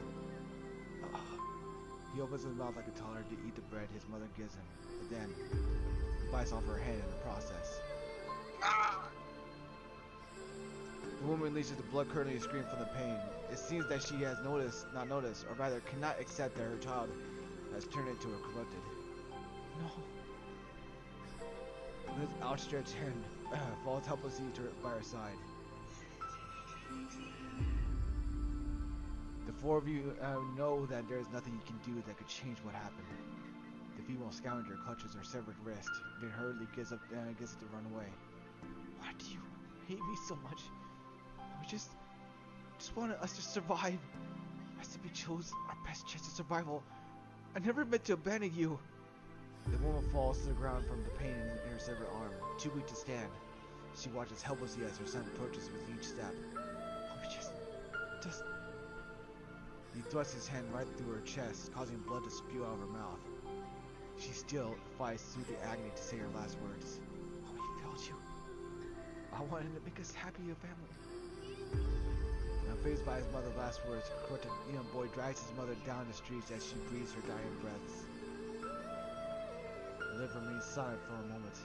He opens his mouth like a toddler to eat the bread his mother gives him, but then he bites off her hand in the process. The woman releases the blood-curdling scream from the pain. It seems that she has not noticed, or rather cannot accept that her child has turned into a corrupted. No. With his outstretched hand falls helplessly by her side. The four of you know that there is nothing you can do that could change what happened. The female scavenger clutches her severed wrist, then hurriedly gets up to run away. Why do you hate me so much? We just wanted us to survive. As to be chose our best chance of survival. I never meant to abandon you. The woman falls to the ground from the pain in her severed arm, too weak to stand. She watches helplessly as her son approaches with each step. Just... He thrusts his hand right through her chest, causing blood to spew out of her mouth. She still fights through the agony to say her last words. Oh, he failed you. I wanted to make us happy, your family. Unfazed by his mother's last words, the corrupted young boy drags his mother down the streets as she breathes her dying breaths. Liv remains silent for a moment,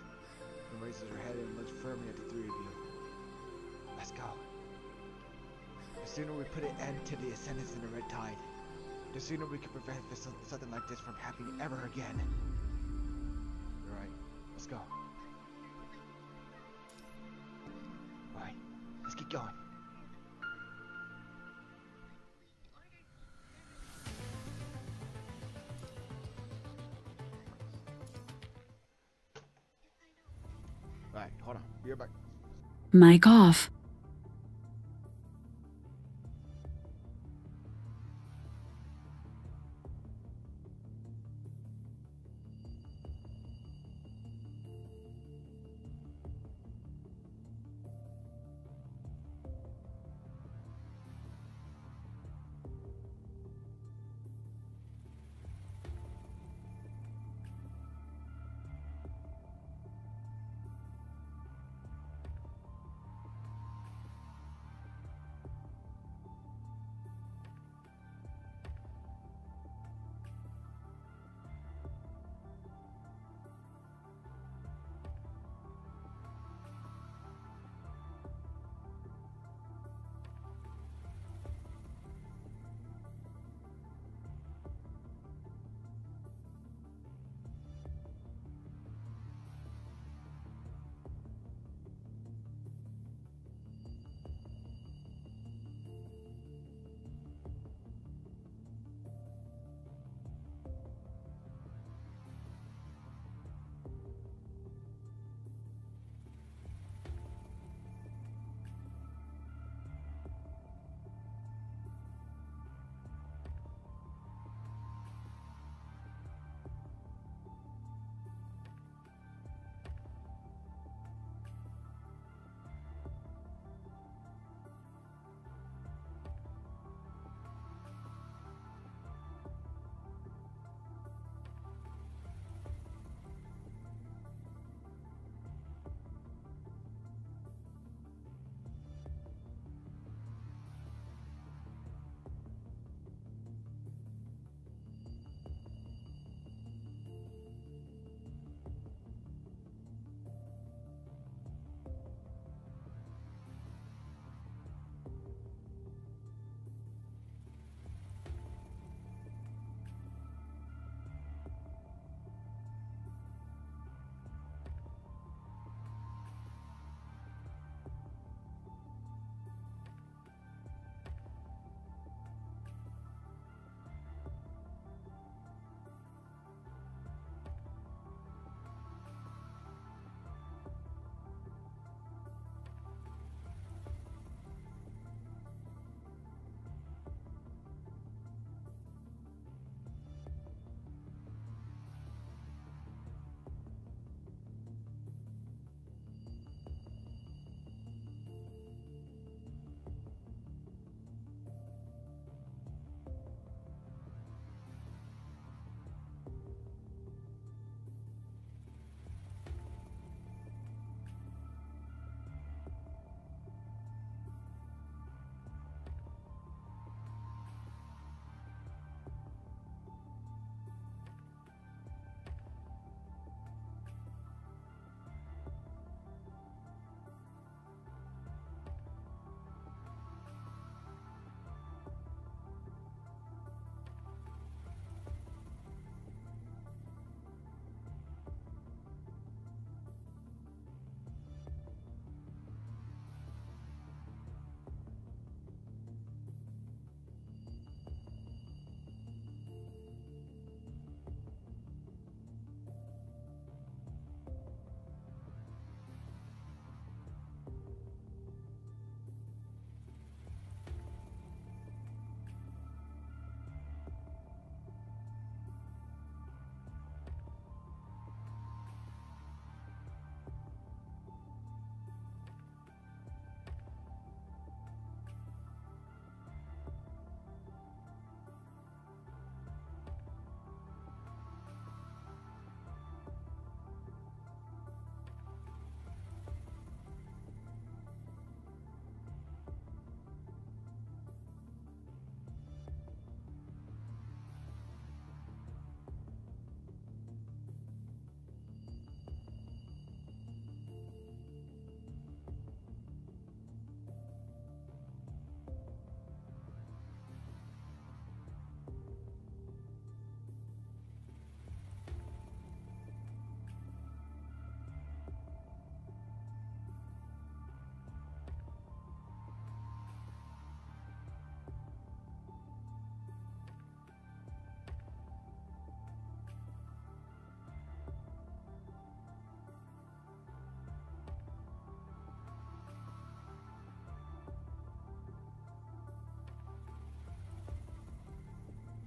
then raises her head and looks firmly at the three of you. Let's go. The sooner we put an end to the ascendance in the red tide, the sooner we can prevent something like this from happening ever again. Alright, let's go. Alright, let's get going. Alright, hold on. Be right back. Mic off.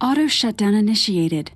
Auto shutdown initiated.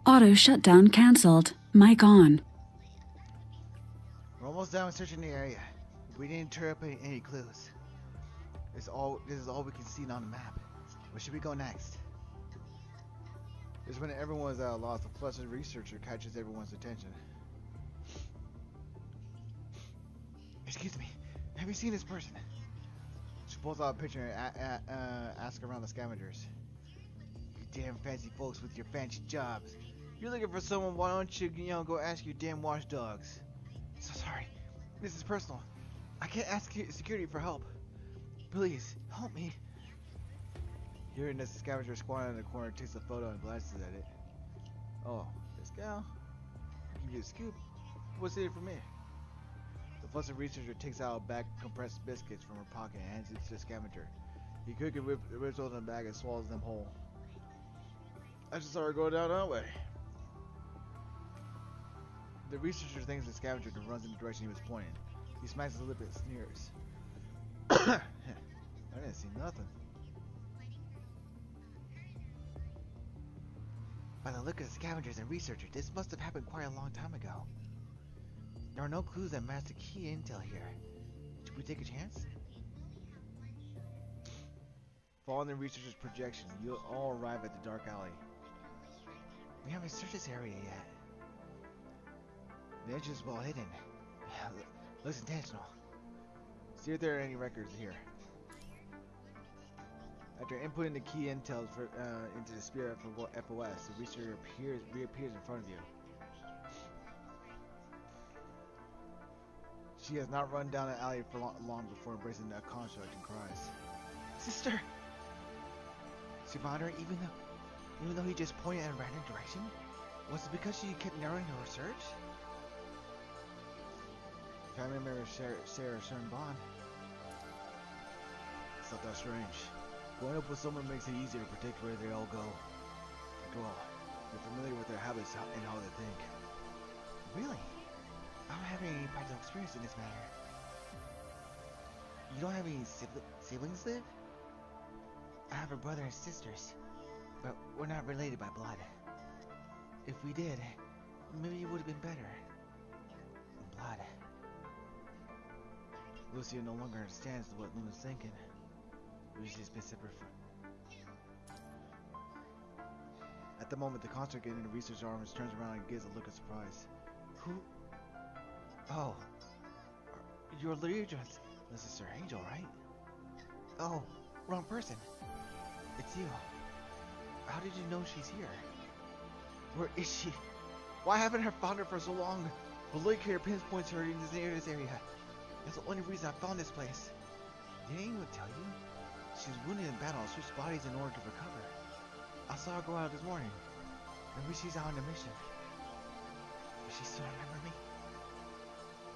Auto shutdown cancelled. Mic on. We're almost done with searching the area. We didn't turn up any clues. This is all we can see on the map. Where should we go next? This is when everyone's at a loss. The flustered researcher catches everyone's attention. Excuse me, have you seen this person? She pulls out a picture and asks around the scavengers. You damn fancy folks with your fancy jobs. You're looking for someone, why don't you, go ask your damn watchdogs? So sorry, this is personal. I can't ask security for help. Please, help me. Hearing this, scavenger squatting in the corner takes a photo and glances at it. Oh, this gal? I'll give you a scoop. What's in it for me? The flustered researcher takes out a bag of compressed biscuits from her pocket and hands it to the scavenger. He quickly rips open the bag and swallows them whole. I just saw her go down that way. The researcher thanks the scavenger and runs in the direction he was pointing. He smacks his lip and sneers. I didn't see nothing. By the look of the scavengers and researchers, this must have happened quite a long time ago. There are no clues that match the key intel here. Should we take a chance? Following the researcher's projection, you'll all arrive at the dark alley. We haven't searched this area yet. The entrance is well hidden. Looks intentional. See if there are any records here. After inputting the key intel into the Spirit FOS, the researcher reappears in front of you. She has not run down the alley for long before embracing the construct and cries, "Sister!" She found her even though he just pointed in a random direction? Was it because she kept narrowing her search? Family members share a certain bond. It's not that strange. Growing up with someone makes it easier to predict where they all go. After all, you're familiar with their habits and how they think. Really? I don't have any practical experience in this matter. You don't have any siblings live? I have a brother and sisters, but we're not related by blood. If we did, maybe it would have been better. Blood. Lucia no longer understands what Luna's thinking. She's been separate from. At the moment, the construct in the research arms turns around and gives a look of surprise. Who? Oh, you're Lydia's Sister Angel, right? Oh, wrong person. It's you. How did you know she's here? Where is she? Why haven't I found her for so long? The lake here pinpoints her in this area. That's the only reason I found this place. Did anyone tell you? She was wounded in battle, switched bodies in order to recover. I saw her go out this morning. Maybe she's out on a mission. Does she still remember me?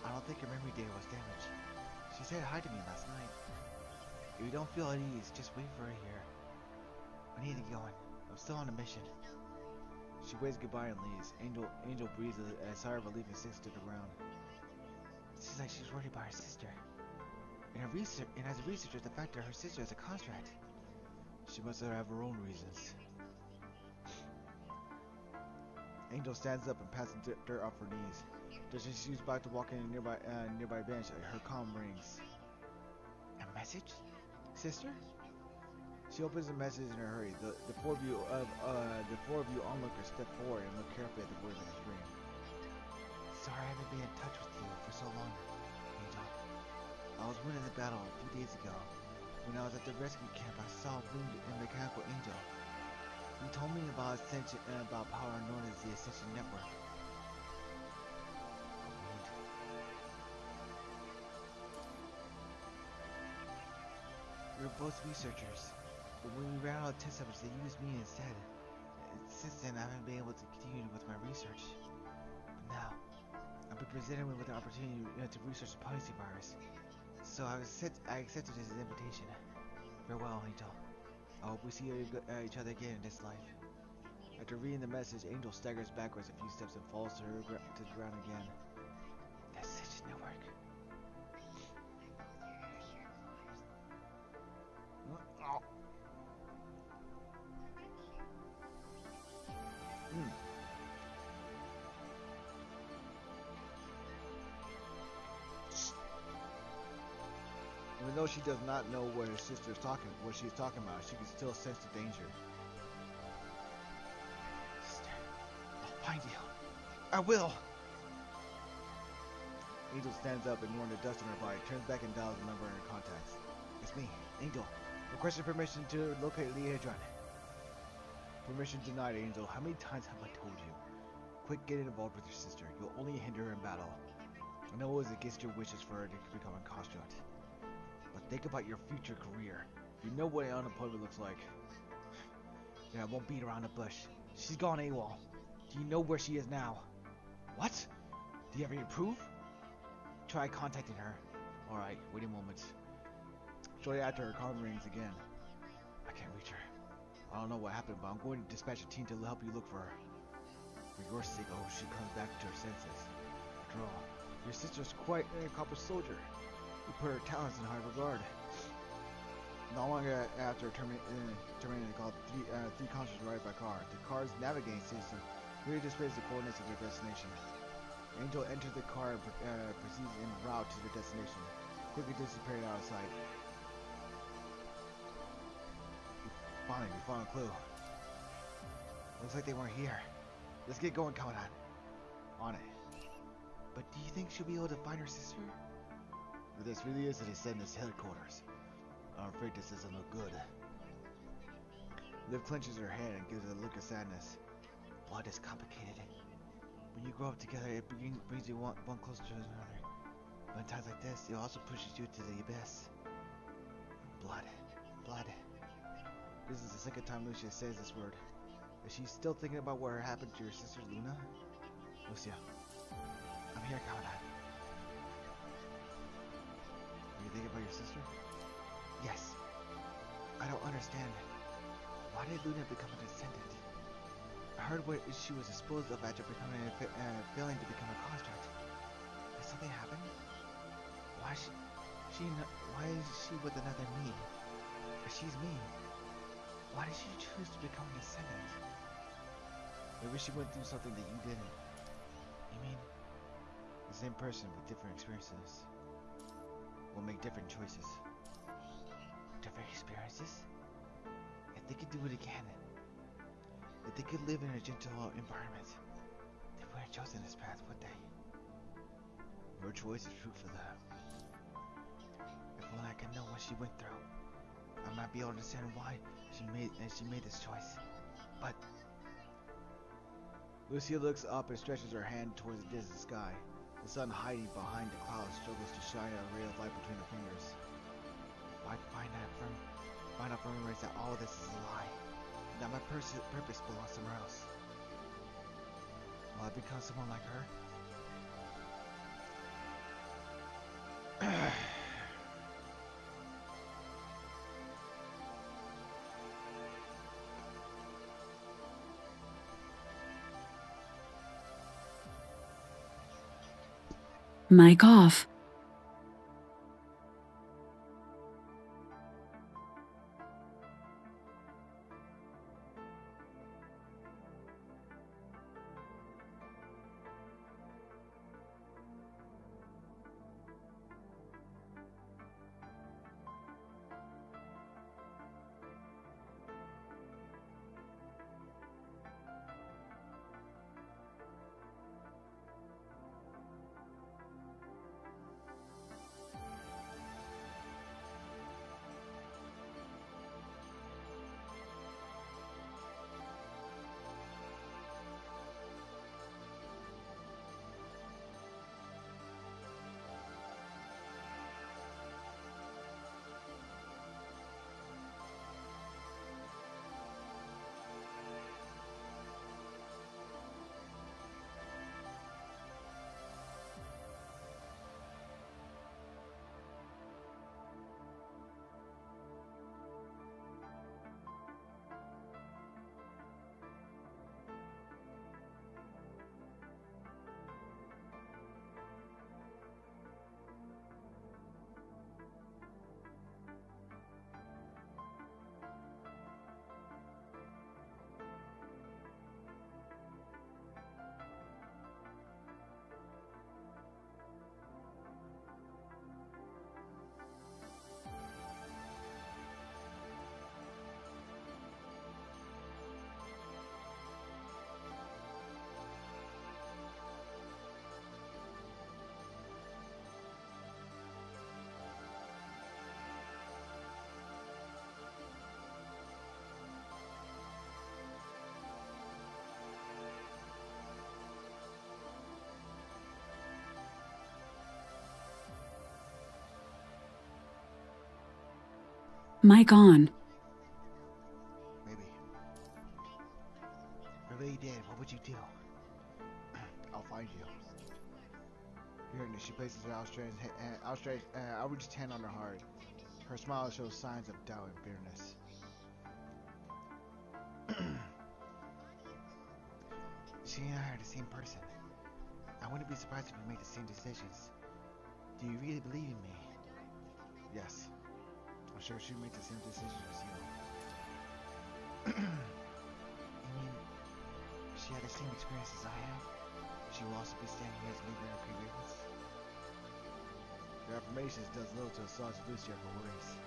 I don't think her memory data was damaged. She said hi to me last night. If you don't feel at ease, just wait for her here. I need to get going. I'm still on a mission. She waves goodbye and leaves. Angel breathes a sigh of relief and sinks to the ground. Seems like she's worried about her sister. And as a researcher, the fact that her sister has a contract. She must have her own reasons. Angel stands up and passes dirt off her knees. Just as she's about to walk in a nearby bench, her comm rings. A message? Sister? She opens the message in a hurry. The four of you onlookers step forward and look carefully at the words on the screen. Sorry I haven't been in touch with you for so long, Angel. I was wounded in the battle a few days ago. When I was at the rescue camp, I saw a wounded and mechanical Angel. He told me about Acension and about power known as the Acension Network. We were both researchers, but when we ran out of test subjects, they used me instead. Since then, I haven't been able to continue with my research. But now, I've been presented with an opportunity to research the policy virus. So I accepted his invitation. Farewell, Angel. I hope we see each other again in this life. After reading the message, Angel staggers backwards a few steps and falls to the ground again. That's such a network. Oh. Even though she does not know what her sister is what she's talking about, she can still sense the danger. Sister, I'll find you. I will. Angel stands up, ignoring the dust on her body, turns back and dials the number in her contacts. It's me, Angel. Requesting permission to locate Lee Hadron. Permission denied, Angel. How many times have I told you? Quit getting involved with your sister. You'll only hinder her in battle. I know it was against your wishes for her to become a construct. But think about your future career. You know what unemployment looks like. Yeah, I won't beat around the bush. She's gone AWOL. Do you know where she is now? What? Do you have any proof? Try contacting her. Alright, wait a moment. Shortly after, her phone rings again. I can't reach her. I don't know what happened, but I'm going to dispatch a team to help you look for her. For your sake, I hope she comes back to her senses. After all, your sister's quite an accomplished soldier. You put her talents in high regard. Not long after terminating the call, three conscripts arrived by car. The car's navigating system clearly displays the coordinates of their destination. Angel enters the car and proceeds en route to their destination, quickly disappearing out of sight. Finally, we found a clue. Looks like they weren't here. Let's get going, Commandant. On it. But do you think she'll be able to find her sister? If this really is the Descendants' headquarters, I'm afraid this doesn't look good. Liv clenches her hand and gives it a look of sadness. Blood is complicated. When you grow up together, it brings you one closer to another. But in times like this, it also pushes you to the abyss. Blood. Blood. This is the second time Lucia says this word. Is she still thinking about what happened to your sister Luna? Lucia, I'm here, Commandant. Are you thinking about your sister? Yes. I don't understand. Why did Luna become a descendant? I heard what she was disposed of after failing to become a construct. Did something happen? Why is she with another me? If she's me, why did she choose to become a descendant? Maybe she went through something that you didn't. You mean the same person with different experiences will make different choices? Different experiences? If they could do it again, if they could live in a gentle environment, they wouldn't have chosen this path, would they? Your choice is true for them. If only I could know what she went through, I might be able to understand why she made this choice. But Lucia looks up and stretches her hand towards the distant sky. The sun hiding behind the clouds struggles to shine a ray of light between her fingers. Why find out from her that all this is a lie? That my purpose belongs somewhere else. Will I become someone like her? Mic off. Mic on. Maybe. If they did, what would you do? I'll find you. Hearing this, she places her outreached hand on her heart. Her smile shows signs of doubt and bitterness. She and I are the same person. I wouldn't be surprised if we make the same decisions. Do you really believe in me? Yes. I'm sure she'd make the same decisions as you. You mean she had the same experience as I have? She will also be standing here as a leader of creators. Your affirmations does little to assuage Lucia for worries.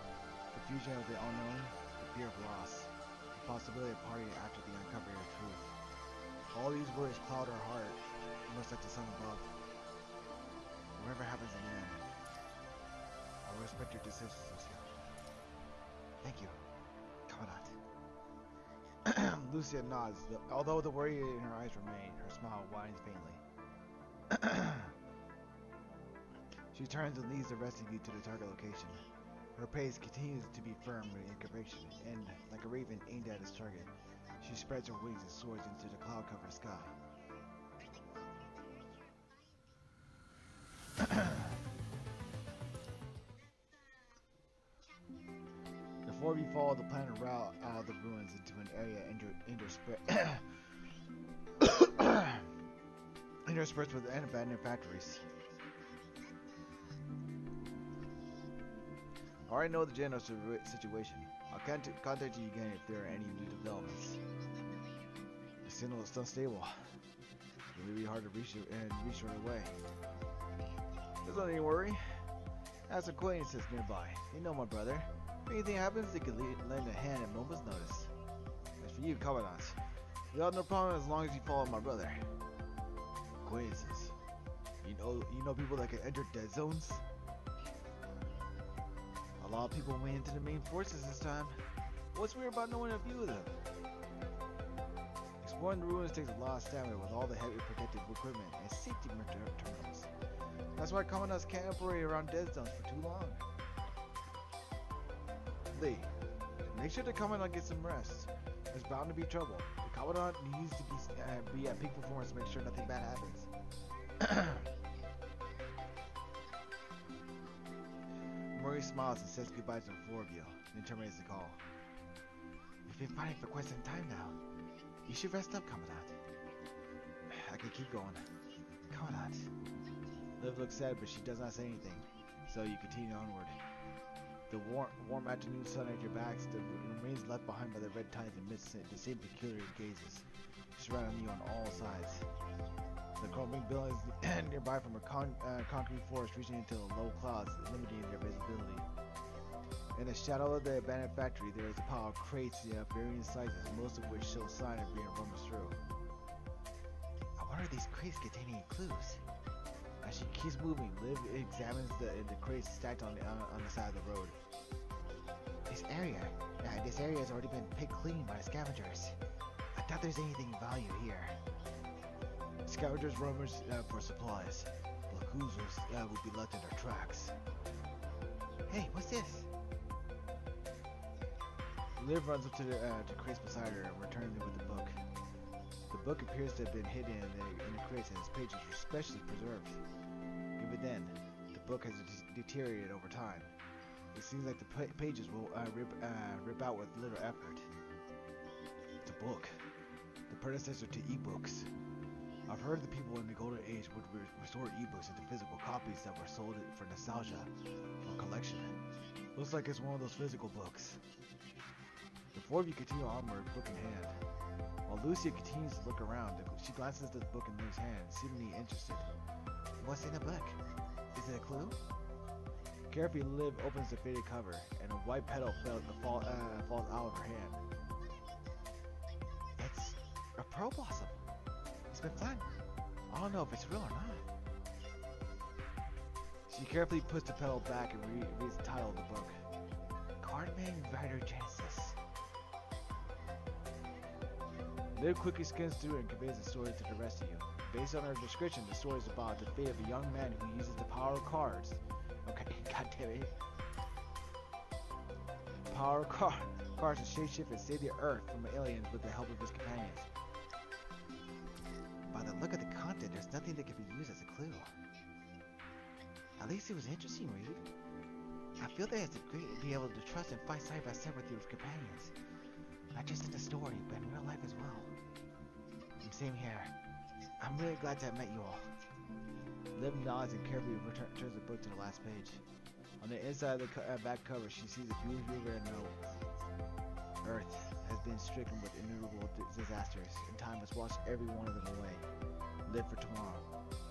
Confusion of the unknown, the fear of loss, the possibility of parting after the uncovering of truth. All these worries cloud her heart, much like the sun above. Whatever happens in the end, I will respect your decisions, Lucia. Thank you, Commandant. Lucia nods, although the worry in her eyes remain, her smile widens faintly. She turns and leads the rest of you to the target location. Her pace continues to be firm in conviction, and, like a raven aimed at its target, she spreads her wings and soars into the cloud-covered sky. Before we follow the planet route out of the ruins into an area interspersed with abandoned factories. I already know the general situation. I'll contact you again if there are any new developments. The signal is unstable. It may be hard to reach right away. There's no need to worry. I have some acquaintances nearby. They know my brother. If anything happens, they could lend a hand at moment's notice. As for you, Commandant, you have no problem as long as you follow my brother. Acquaintances. You know people that can enter dead zones? A lot of people went into the main forces this time. What's weird about knowing a few of them? Exploring the ruins takes a lot of stamina with all the heavy protective equipment and safety terminals. That's why Commandants can't operate around dead zones for too long. Lee, make sure the Commandant gets some rest. There's bound to be trouble. The Commandant needs to be at peak performance to make sure nothing bad happens. Murray smiles and says goodbye to the four of you, then terminates the call. You've been fighting for quite some time now. You should rest up, Commandant. I can keep going. Commandant. Liv looks sad, but she does not say anything, so you continue onward. The warm afternoon sun at your backs, the remains left behind by the red tides amidst the same peculiar gazes, surrounding you on all sides. The crumbling buildings nearby from a concrete forest reaching into the low clouds, limiting their visibility. In the shadow of the abandoned factory, there is a pile of crates of varying sizes, most of which show sign of being rummaged through. I wonder if these crates contain any clues. As she keeps moving, Liv examines the crates stacked on the side of the road. This area has already been picked clean by the scavengers. I doubt there's anything of value here. Scavengers rummage for supplies. Clues would be left in their tracks. Hey, what's this? Liv runs up to the crates beside her and returns with the book. The book appears to have been hidden in the crates and its pages were specially preserved. Even then, the book has deteriorated over time. It seems like the pages will rip out with little effort. It's a book, the predecessor to ebooks. I've heard the people in the Golden Age would restore ebooks into physical copies that were sold for nostalgia or collection. Looks like it's one of those physical books. The four of you continue onward, book in hand. While Lucia continues to look around, she glances at the book in Liv's hand, seemingly interested. What's in the book? Is it a clue? Carefully, Liv opens the faded cover, and a white petal falls out of her hand. It's a pearl blossom. It's been flattened. I don't know if it's real or not. She carefully puts the petal back and reads the title of the book. Cardman Rider Genesis. Liv quickly skims through and conveys the story to the rest of you. Based on her description, the story is about the fate of a young man who uses the power of cards. Okay, goddammit. Power of cards to shapeshift and save the Earth from aliens with the help of his companions. By the look of the content, there's nothing that can be used as a clue. At least it was interesting read. I feel that it's great to be able to trust and fight side by side with your companions. Not just in the story, but in real life as well. Same here. I'm really glad to have met you all. Liv nods and carefully turns the book to the last page. On the inside of the back cover, she sees a beautifully written note. Earth has been stricken with innumerable disasters, and time has washed every one of them away. Live for tomorrow,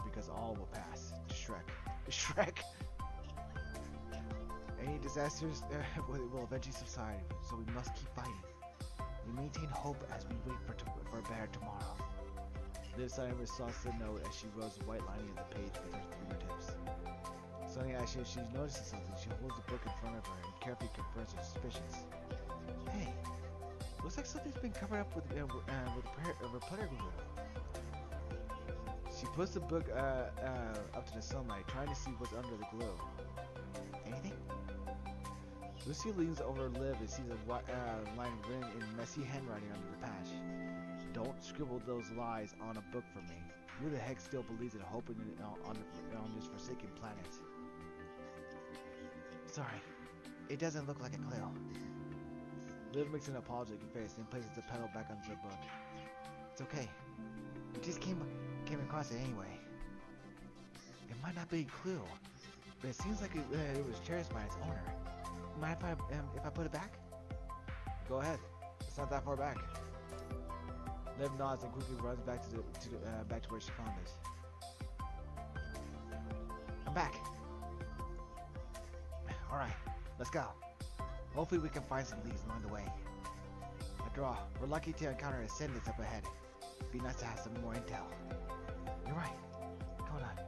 because all will pass. Shrek. Shrek! Any disasters will eventually subside, so we must keep fighting. We maintain hope as we wait for a better tomorrow. Liv silently sauces the note as she rubs the white lining of the page with her fingertips. Suddenly, as she notices something, she holds the book in front of her and carefully confirms her suspicions. Hey, looks like something's been covered up with repellent glue. She puts the book up to the sunlight, trying to see what's under the glue. Anything? Lucy leans over Liv and sees a line written in messy handwriting under the patch. Don't scribble those lies on a book for me. Who the heck still believes in hoping on this forsaken planet? Sorry, it doesn't look like a clue. Liv makes an apologetic face and places the petal back onto the book. It's okay. We just came across it anyway. It might not be a clue, but it seems like it was cherished by its owner. Mind if I put it back? Go ahead. It's not that far back. Liv nods and quickly runs back to where she found it. I'm back. All right, let's go. Hopefully we can find some leads along the way. After all, we're lucky to encounter ascendants up ahead. It'd be nice to have some more intel. You're right. Hold on.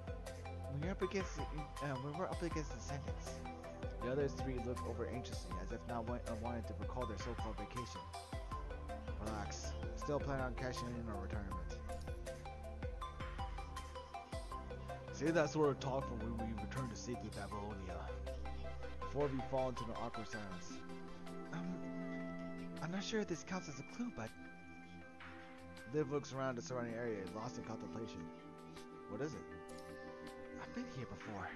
When we're up against ascendants. The other three look over anxiously, as if not wanting to recall their so-called vacation. Relax. Still planning on cashing in our retirement. Say that sort of talk for when we return to safety Babylonia. Four of you fall into an awkward silence. I'm not sure if this counts as a clue, but... Liv looks around the surrounding area, lost in contemplation. What is it? I've been here before.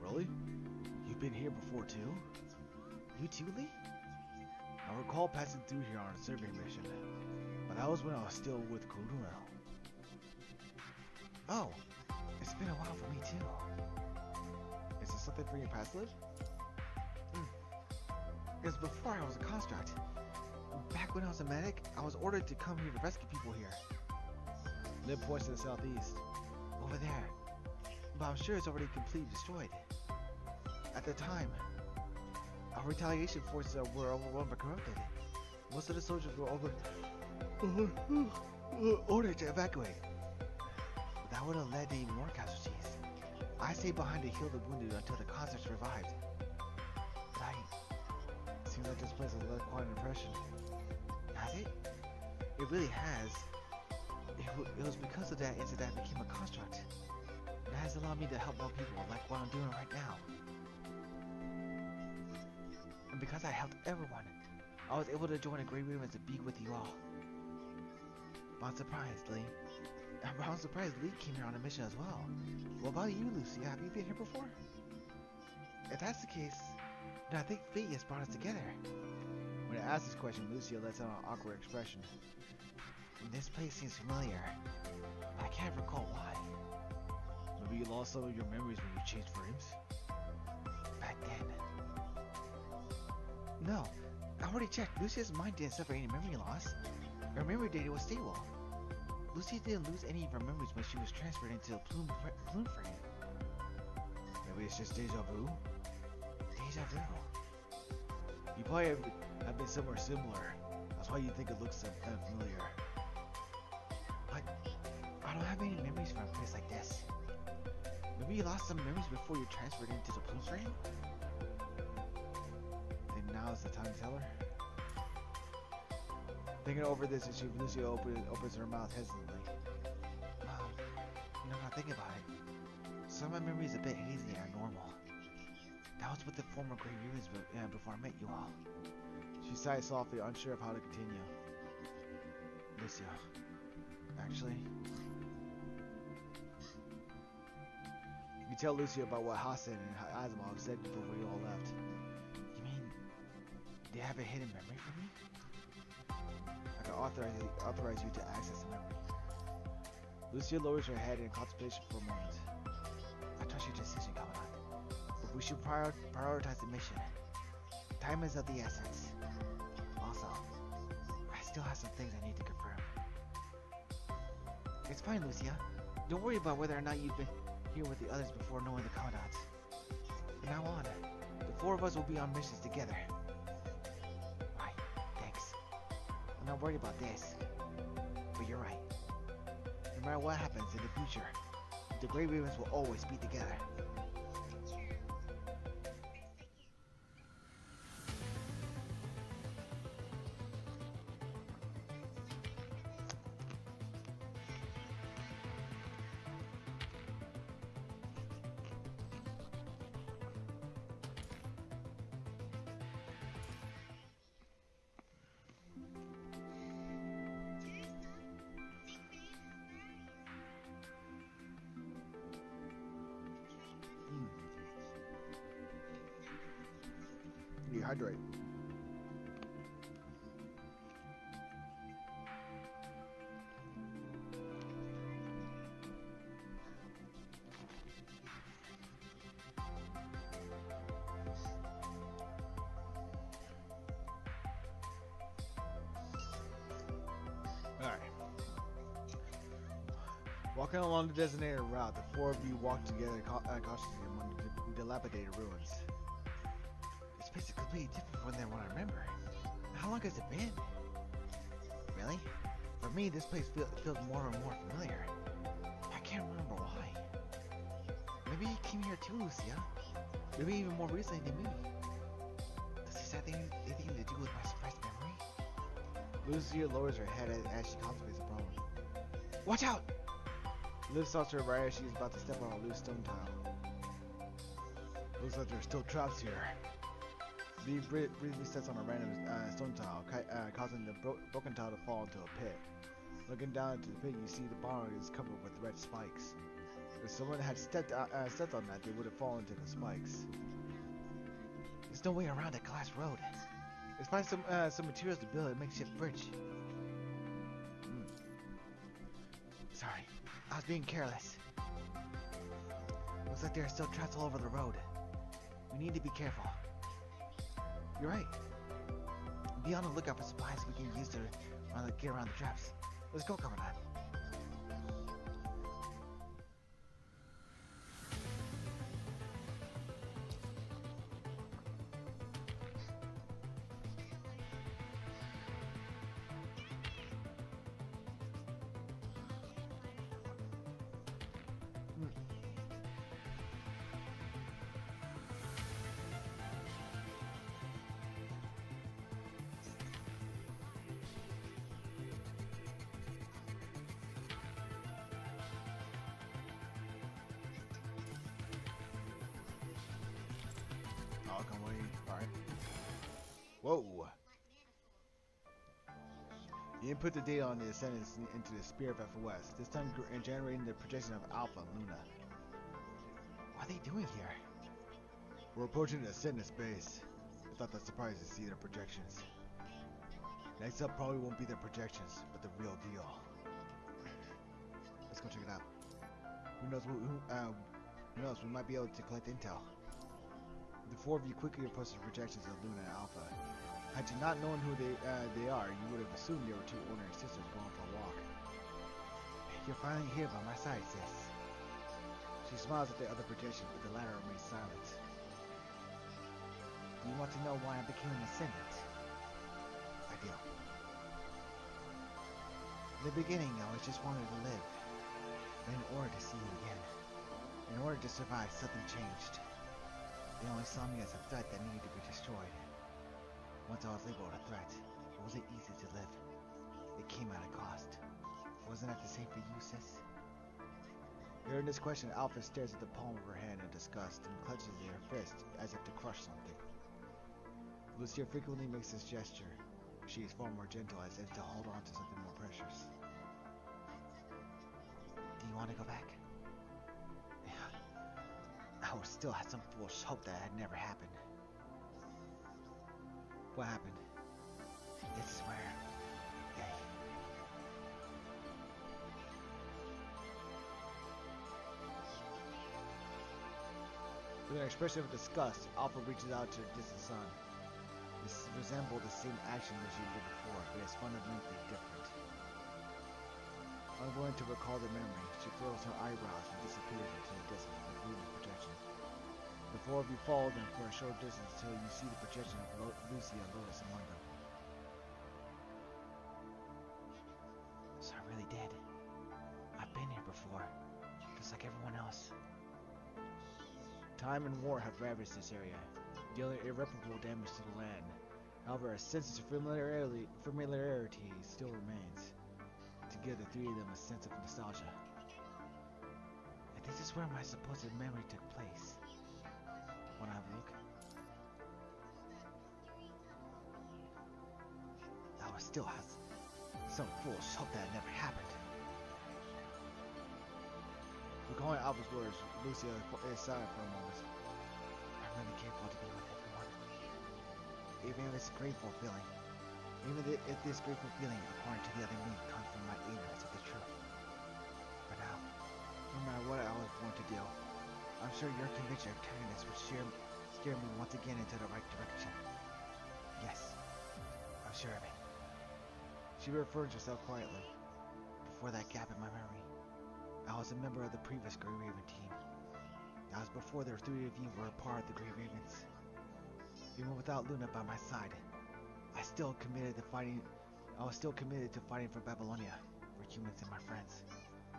Really? You've been here before too? You too, Lee? I recall passing through here on a survey mission, but that was when I was still with Kuruma. Oh, It's been a while for me too. Is this something for your past life? Because before I was a construct. Back when I was a medic, I was ordered to come here to rescue people here. Liv points to the southeast. Over there. But I'm sure it's already completely destroyed. At the time, our retaliation forces were overwhelmed and corrupted. Most of the soldiers were ordered to evacuate. That would have led to even more casualties. I stayed behind to heal the wounded until the constructs revived. But seems like this place has left quite an impression. Has it? It really has. It was because of that incident I became a construct. It has allowed me to help more people, like what I'm doing right now. And because I helped everyone, I was able to join the Grey Ravens to be with you all. But I'm surprised, Lee. I'm surprised Lee came here on a mission as well. What about you, Lucy? Have you been here before? If that's the case, then I think fate has brought us together. When I asked this question, Lucia lets out an awkward expression. This place seems familiar, but I can't recall why. Maybe you lost some of your memories when you changed frames? Back then. No, I already checked. Lucia's mind didn't suffer any memory loss. Her memory data was stable. Lucy didn't lose any of her memories when she was transferred into a plume frame. Maybe it's just deja vu? Deja vu. You probably have been somewhere similar. That's why you think it looks familiar. But I don't have any memories from a place like this. Maybe you lost some memories before you transferred into the plume frame? Then now is the time to tell her? Thinking over this issue, Lucia opens her mouth hesitantly. Mom, now thinking about it, some of my memory is a bit hazy and normal. That was with the former Grey Ravens before I met you all. She sighed softly, unsure of how to continue. Lucia, actually, you tell Lucia about what Hassan and Asimov said before we all left. You mean they have a hidden memory for me? I can authorize you to access the memory. Lucia lowers her head in contemplation for a moment. I trust your decision, Commandant, but we should prioritize the mission. Time is of the essence. Also, I still have some things I need to confirm. It's fine, Lucia. Don't worry about whether or not you've been here with the others before knowing the Commandant. From now on, the four of us will be on missions together. Right, thanks. I'm not worried about this. But you're right. No matter what happens in the future, the Grey Ravens will always be together. Dehydrate. Alright. Walking along the designated route, the four of you walk together cautiously among the dilapidated ruins. This place is completely different than what I remember. How long has it been? Really? For me, this place feels more and more familiar. I can't remember why. Maybe you came here too, Lucia. Maybe even more recently than me. Does this have anything to do with my suppressed memory? Lucia lowers her head as she contemplates the problem. Watch out! Liv stops her right as she's about to step on a loose stone tile. Looks like there are still traps here. Lee briefly steps on a random stone tile, causing the broken tile to fall into a pit. Looking down into the pit, you see the bottom is covered with red spikes. If someone had stepped on that, they would have fallen into the spikes. There's no way around a glass road. Let's find some materials to build a makeshift bridge. Sorry, I was being careless. Looks like there are still traps all over the road. We need to be careful. You're right. Be on the lookout for supplies we can use to get around the traps. Let's go, Commandant. Oh, come away. Alright. Whoa. You input the data on the ascendants into the Spear of FOS, this time generating the projection of Alpha and Luna. What are they doing here? We're approaching the Ascendant's base. I thought that surprised to see their projections. Next up probably won't be their projections, but the real deal. Let's go check it out. Who knows, who knows, we might be able to collect intel. The four of you quickly approach the projections of Luna and Alpha. Had you not known who they are, you would have assumed they were two ordinary sisters going for a walk. You're finally here by my side, sis. She smiles at the other projection, but the latter remains silent. Do you want to know why I became an Ascendant? I do. In the beginning, I was just wanted to live. But in order to see you again, in order to survive, something changed. They only saw me as a threat that needed to be destroyed. Once I was labeled a threat, it wasn't easy to live. It came at a cost. Wasn't that the same for you, sis? Hearing this question, Alpha stares at the palm of her hand in disgust and clutches her fist as if to crush something. Lucia frequently makes this gesture. She is far more gentle, as if to hold on to something more precious. Do you want to go back? I would still have some foolish hope that had never happened. What happened? This is where they... With an expression of disgust, Alpha reaches out to her distant son. This resembled the same action that she did before, but is fundamentally different. Unwilling to recall the memory, she throws her eyebrows and disappears into the distance of Luna's projection. The four of you follow them for a short distance until you see the projection of Lucy and Lotus among them. So I really did. I've been here before, just like everyone else. Time and war have ravaged this area, dealing irreparable damage to the land. However, a sense of familiarity still remains, to give the three of them a sense of nostalgia. And this is where my supposed memory took place. Wanna have a look? I still has some foolish hope that it never happened. Recalling Alpha's words, Lucia is silent for a moment. I'm really grateful to be with everyone. Even if it's a grateful feeling. Even if this grateful feeling, according to the other me, comes from my ignorance of the truth. For now, no matter what I was born to do, I'm sure your conviction of kindness would steer me once again into the right direction. Yes, I'm sure of it. She referred to herself quietly. Before that gap in my memory, I was a member of the previous Grey Raven team. That was before the three of you were a part of the Grey Ravens. Even without Luna by my side, I was still committed to fighting for Babylonia, for humans and my friends,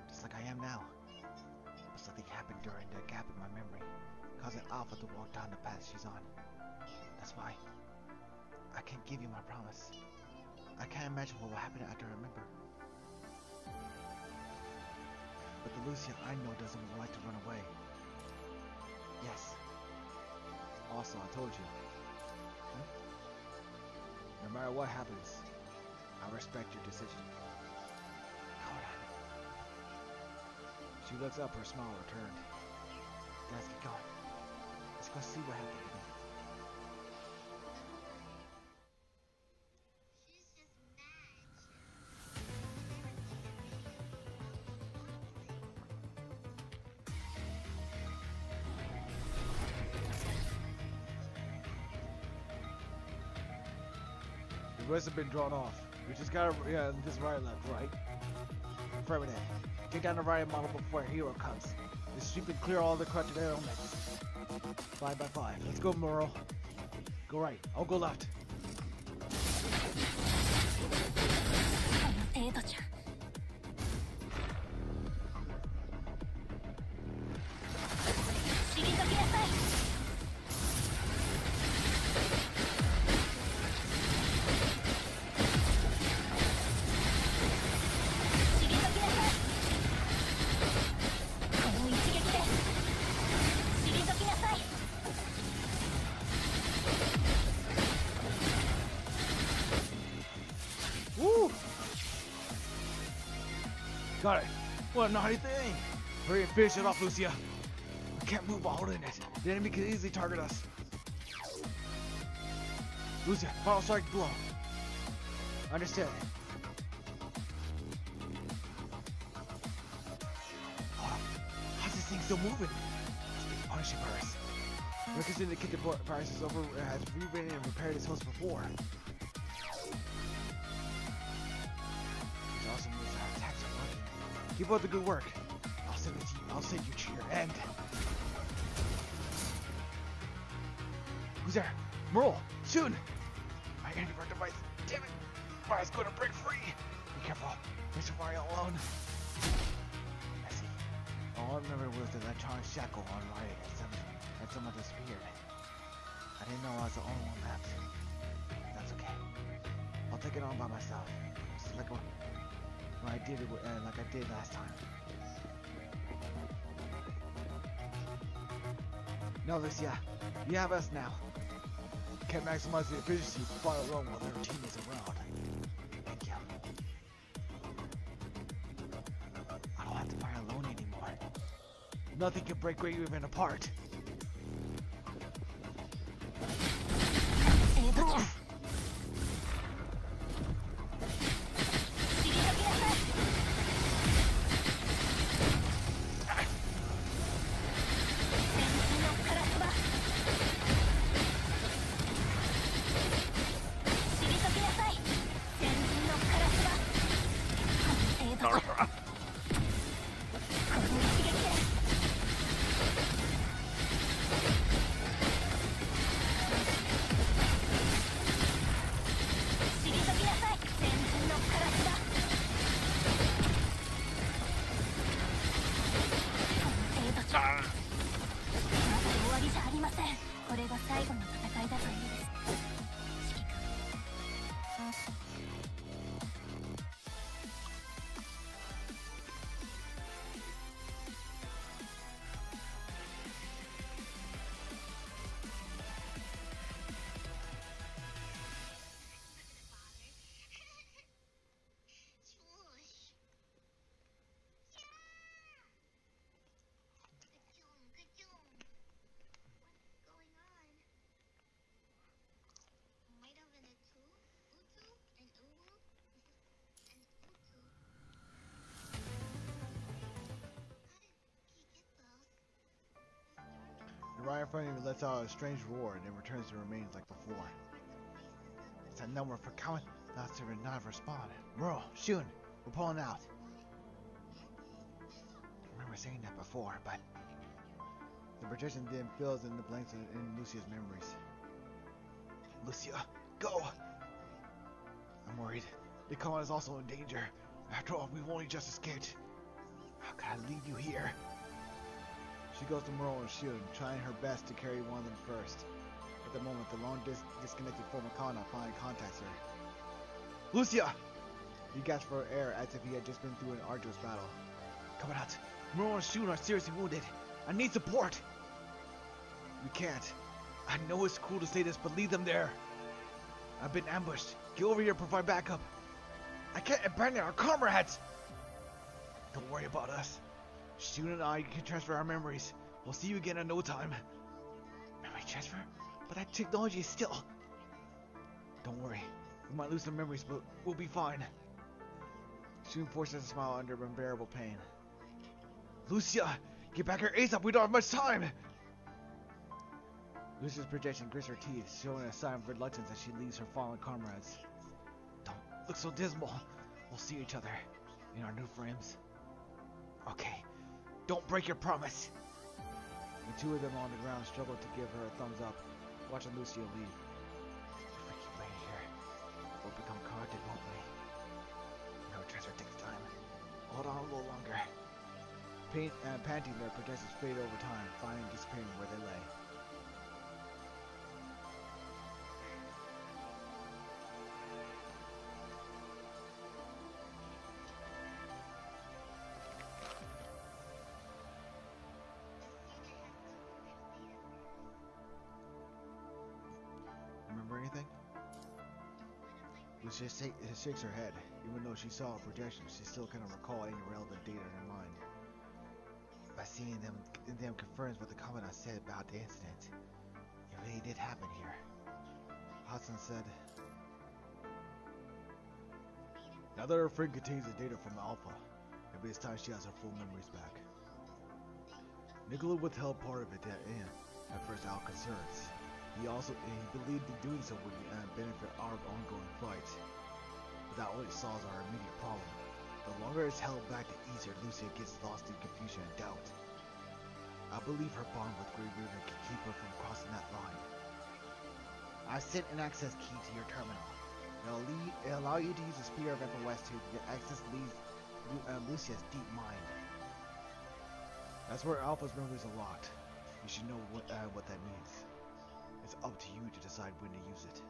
just like I am now. But something happened during the gap in my memory, causing Alpha to walk down the path she's on. That's why I can't give you my promise. I can't imagine what will happen after I remember. But the Lucia I know doesn't like to run away. Yes. Also, I told you. No matter what happens, I respect your decision. Hold on. She looks up, her smile returned. Let's get going. Let's go see what happened to me. The rest have been drawn off. We just gotta, yeah, this right left, right? Affirmative. Take down the riot model before a hero comes. This sweep and clear all the corrupted elements. 5 by 5. Let's go, Merle. Go right. I'll go left. この程度じゃ退けなさい。Woo! Got it. What a naughty thing. Hurry and finish it off, Lucia. We can't move while holding it. The enemy can easily target us. Lucia, final strike blow. Understood. Oh, how's this thing still moving? Punishing virus. Records indicate the virus is over, has rewritten and repaired its host before. It also means our attacks are working. Keep up the good work. I'll send you to your end. Who's there? Merle! Soon! My anti-bird device. Damn it! Fire's gonna break free! Be careful. Mr. Fire alone. I see. All I remember was the electronic shackle on riot and someone disappeared. I didn't know I was the only one left. That's okay. I'll take it on by myself. Just like what I did like I did last time. No, Lucia. You have us now. Can't maximize the efficiency of fire alone while their team is around. Thank you. I don't have to fire alone anymore. Nothing can break Great Raven apart. The riot finally lets out a strange roar and then returns to remains like before. It's that number for count. Not to not respond. Merle, Shun, we're pulling out. I remember saying that before, but the projection then fills in the blanks in Lucia's memories. Lucia, go! I'm worried. The colony is also in danger. After all, we've only just escaped. How can I leave you here? She goes to Merle and Shun, trying her best to carry one of them first. At the moment, the long disconnected former Kana finally contacts her. Lucia! He gasps for air as if he had just been through an arduous battle. Coming out. Merle and Shun are seriously wounded. I need support! We can't. I know it's cool to say this, but leave them there. I've been ambushed. Get over here and provide backup. I can't abandon our comrades! Don't worry about us. Shun and I can transfer our memories. We'll see you again in no time. Memory transfer? But that technology is still... Don't worry. We might lose some memories, but we'll be fine. Shun forces a smile under unbearable pain. Lucia! Get back here ASAP! We don't have much time! Lucia's projection grits her teeth, showing a sign of reluctance as she leaves her fallen comrades. looks so dismal. We'll see each other in our new frames. Okay, don't break your promise. The two of them on the ground struggled to give her a thumbs up, watching Lucia leave. If we keep waiting here, we'll become corrupted, won't we? No, transfer takes time. Hold on a little longer. Panting, their projections fade over time, finally disappearing where they lay. Remember anything? Lucia shakes her head. Even though she saw a projection, she still cannot recall any relevant data in her mind. By seeing them confirms what the Commandant said about the incident. It really did happen here. Hudson said, now that her friend contains the data from Alpha, maybe it's time she has her full memories back. Nicola withheld part of it at first out of concerns. He believed in doing so would benefit our ongoing fight. But that only solves our immediate problem. The longer it's held back, the easier Lucia gets lost in confusion and doubt. I believe her bond with Grey River can keep her from crossing that line. I've sent an access key to your terminal. It'll allow you to use the spear of FOS to get access to Lucia's deep mind. That's where Alpha's memories are locked. You should know what that means. It's up to you to decide when to use it.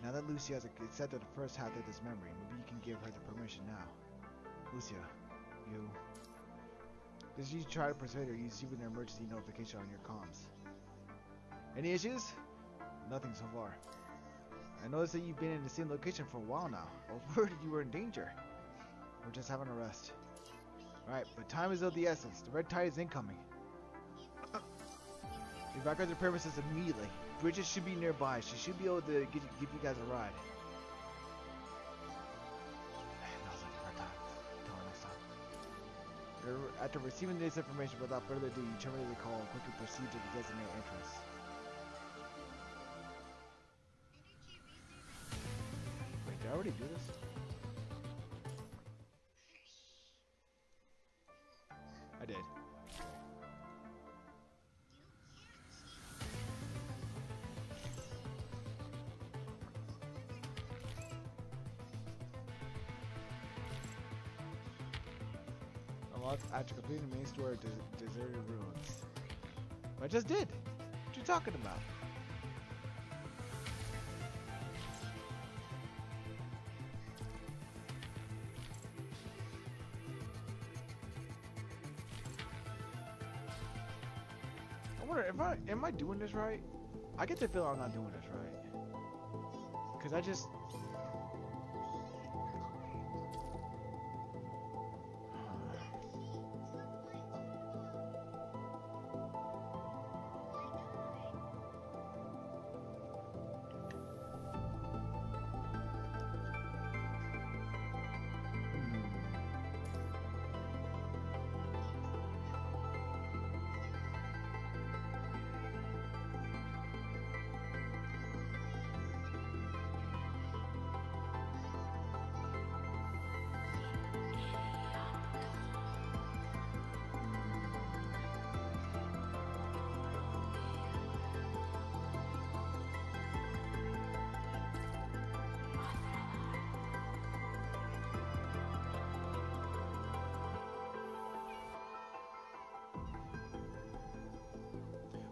Now that Lucia has accepted the first half of this memory, maybe you can give her the permission now. Lucia, did you try to persuade her using an emergency notification on your comms? Any issues? Nothing so far. I noticed that you've been in the same location for a while now. I was worried you were in danger. We're just having a rest. Alright, but time is of the essence. The red tide is incoming. Evacuate the premises immediately. Bridget should be nearby. She should be able to give you guys a ride. Now's like the right time. Till our next time. After receiving this information, without further ado, you terminate the call and quickly proceed to the designated entrance. Wait, did I already do this? I did. After completing the main story of Deserted Ruins. I just did! What you talking about? I wonder, am I doing this right? I get the feeling I'm not doing this right. Because I just...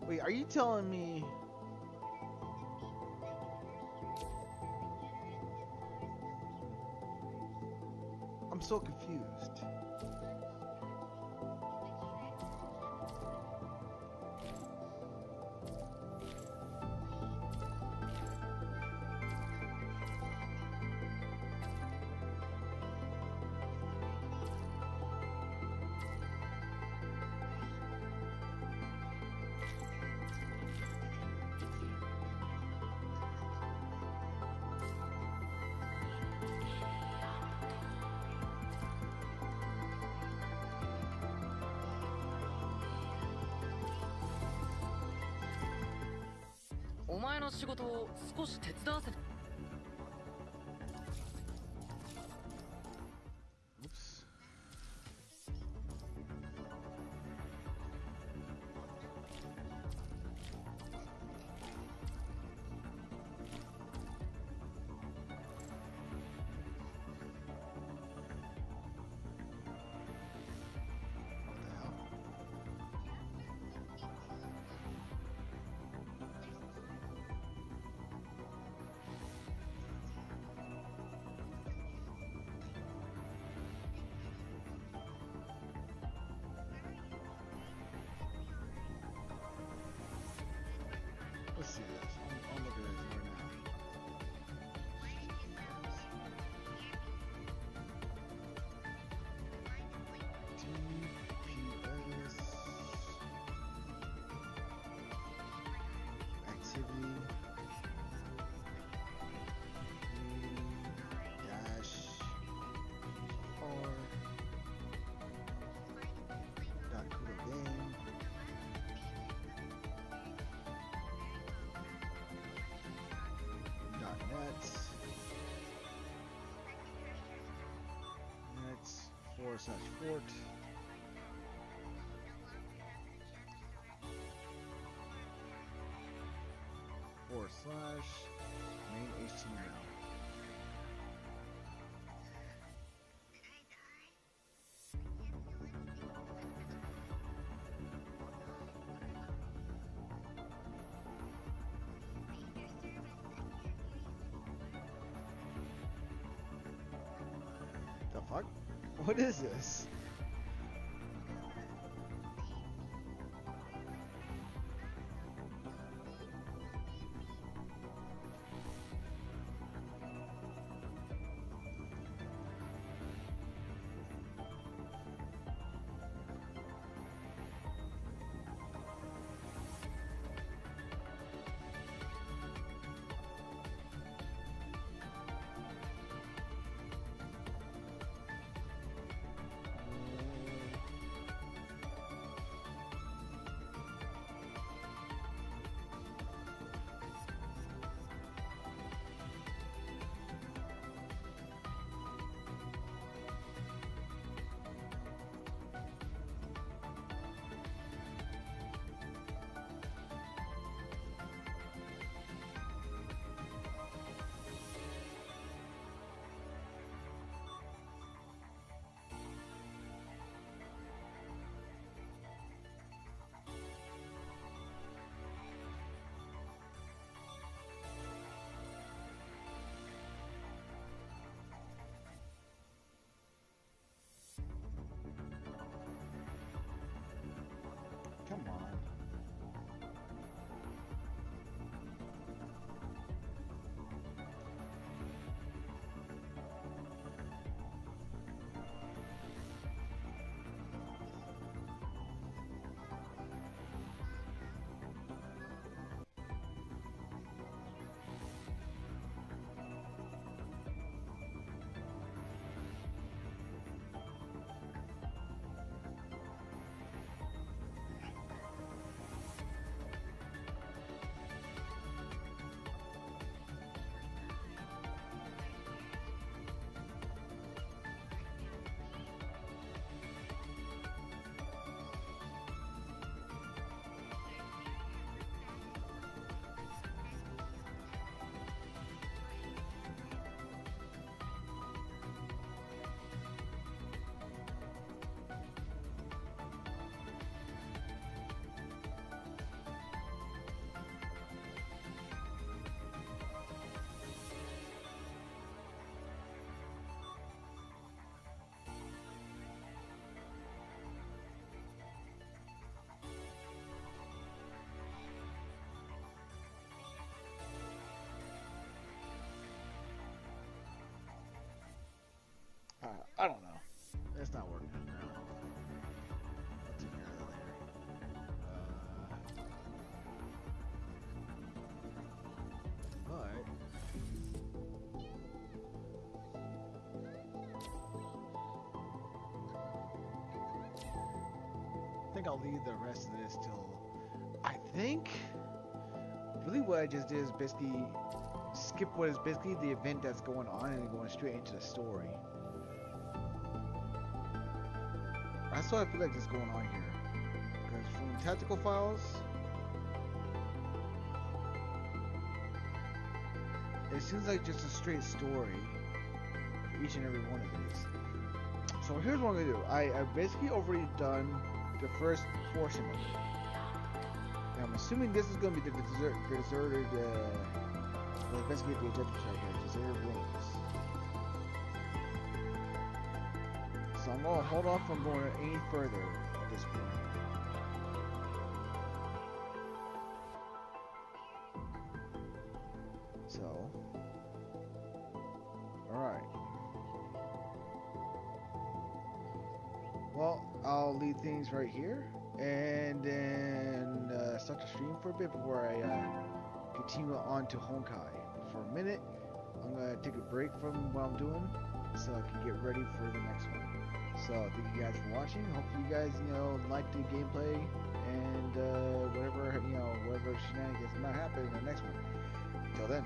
Wait, are you telling me... I'm so confused.お前の仕事を少し手伝わせて。/fort. / main HTML. The fuck? What is this? Come on. I don't know. It's not working. I'll take care of that later. But I think I'll leave the rest of this till. I think really what I just did is basically skip what is basically the event that's going on and going straight into the story. That's what I feel like is going on here. Because from tactical files, it seems like just a straight story for each and every one of these. So here's what I'm gonna do. I've basically already done the first portion of it. And I'm assuming this is gonna be the deserted, well, basically the objective right here, deserted rooms. So I'm gonna hold off from going any further at this point. So, alright. Well, I'll leave things right here and then start the stream for a bit before I continue on to Honkai. For a minute, I'm gonna take a break from what I'm doing so I can get ready for the next one. So thank you guys for watching. Hopefully you guys, like the gameplay and whatever shenanigans might happen in the next one. Until then.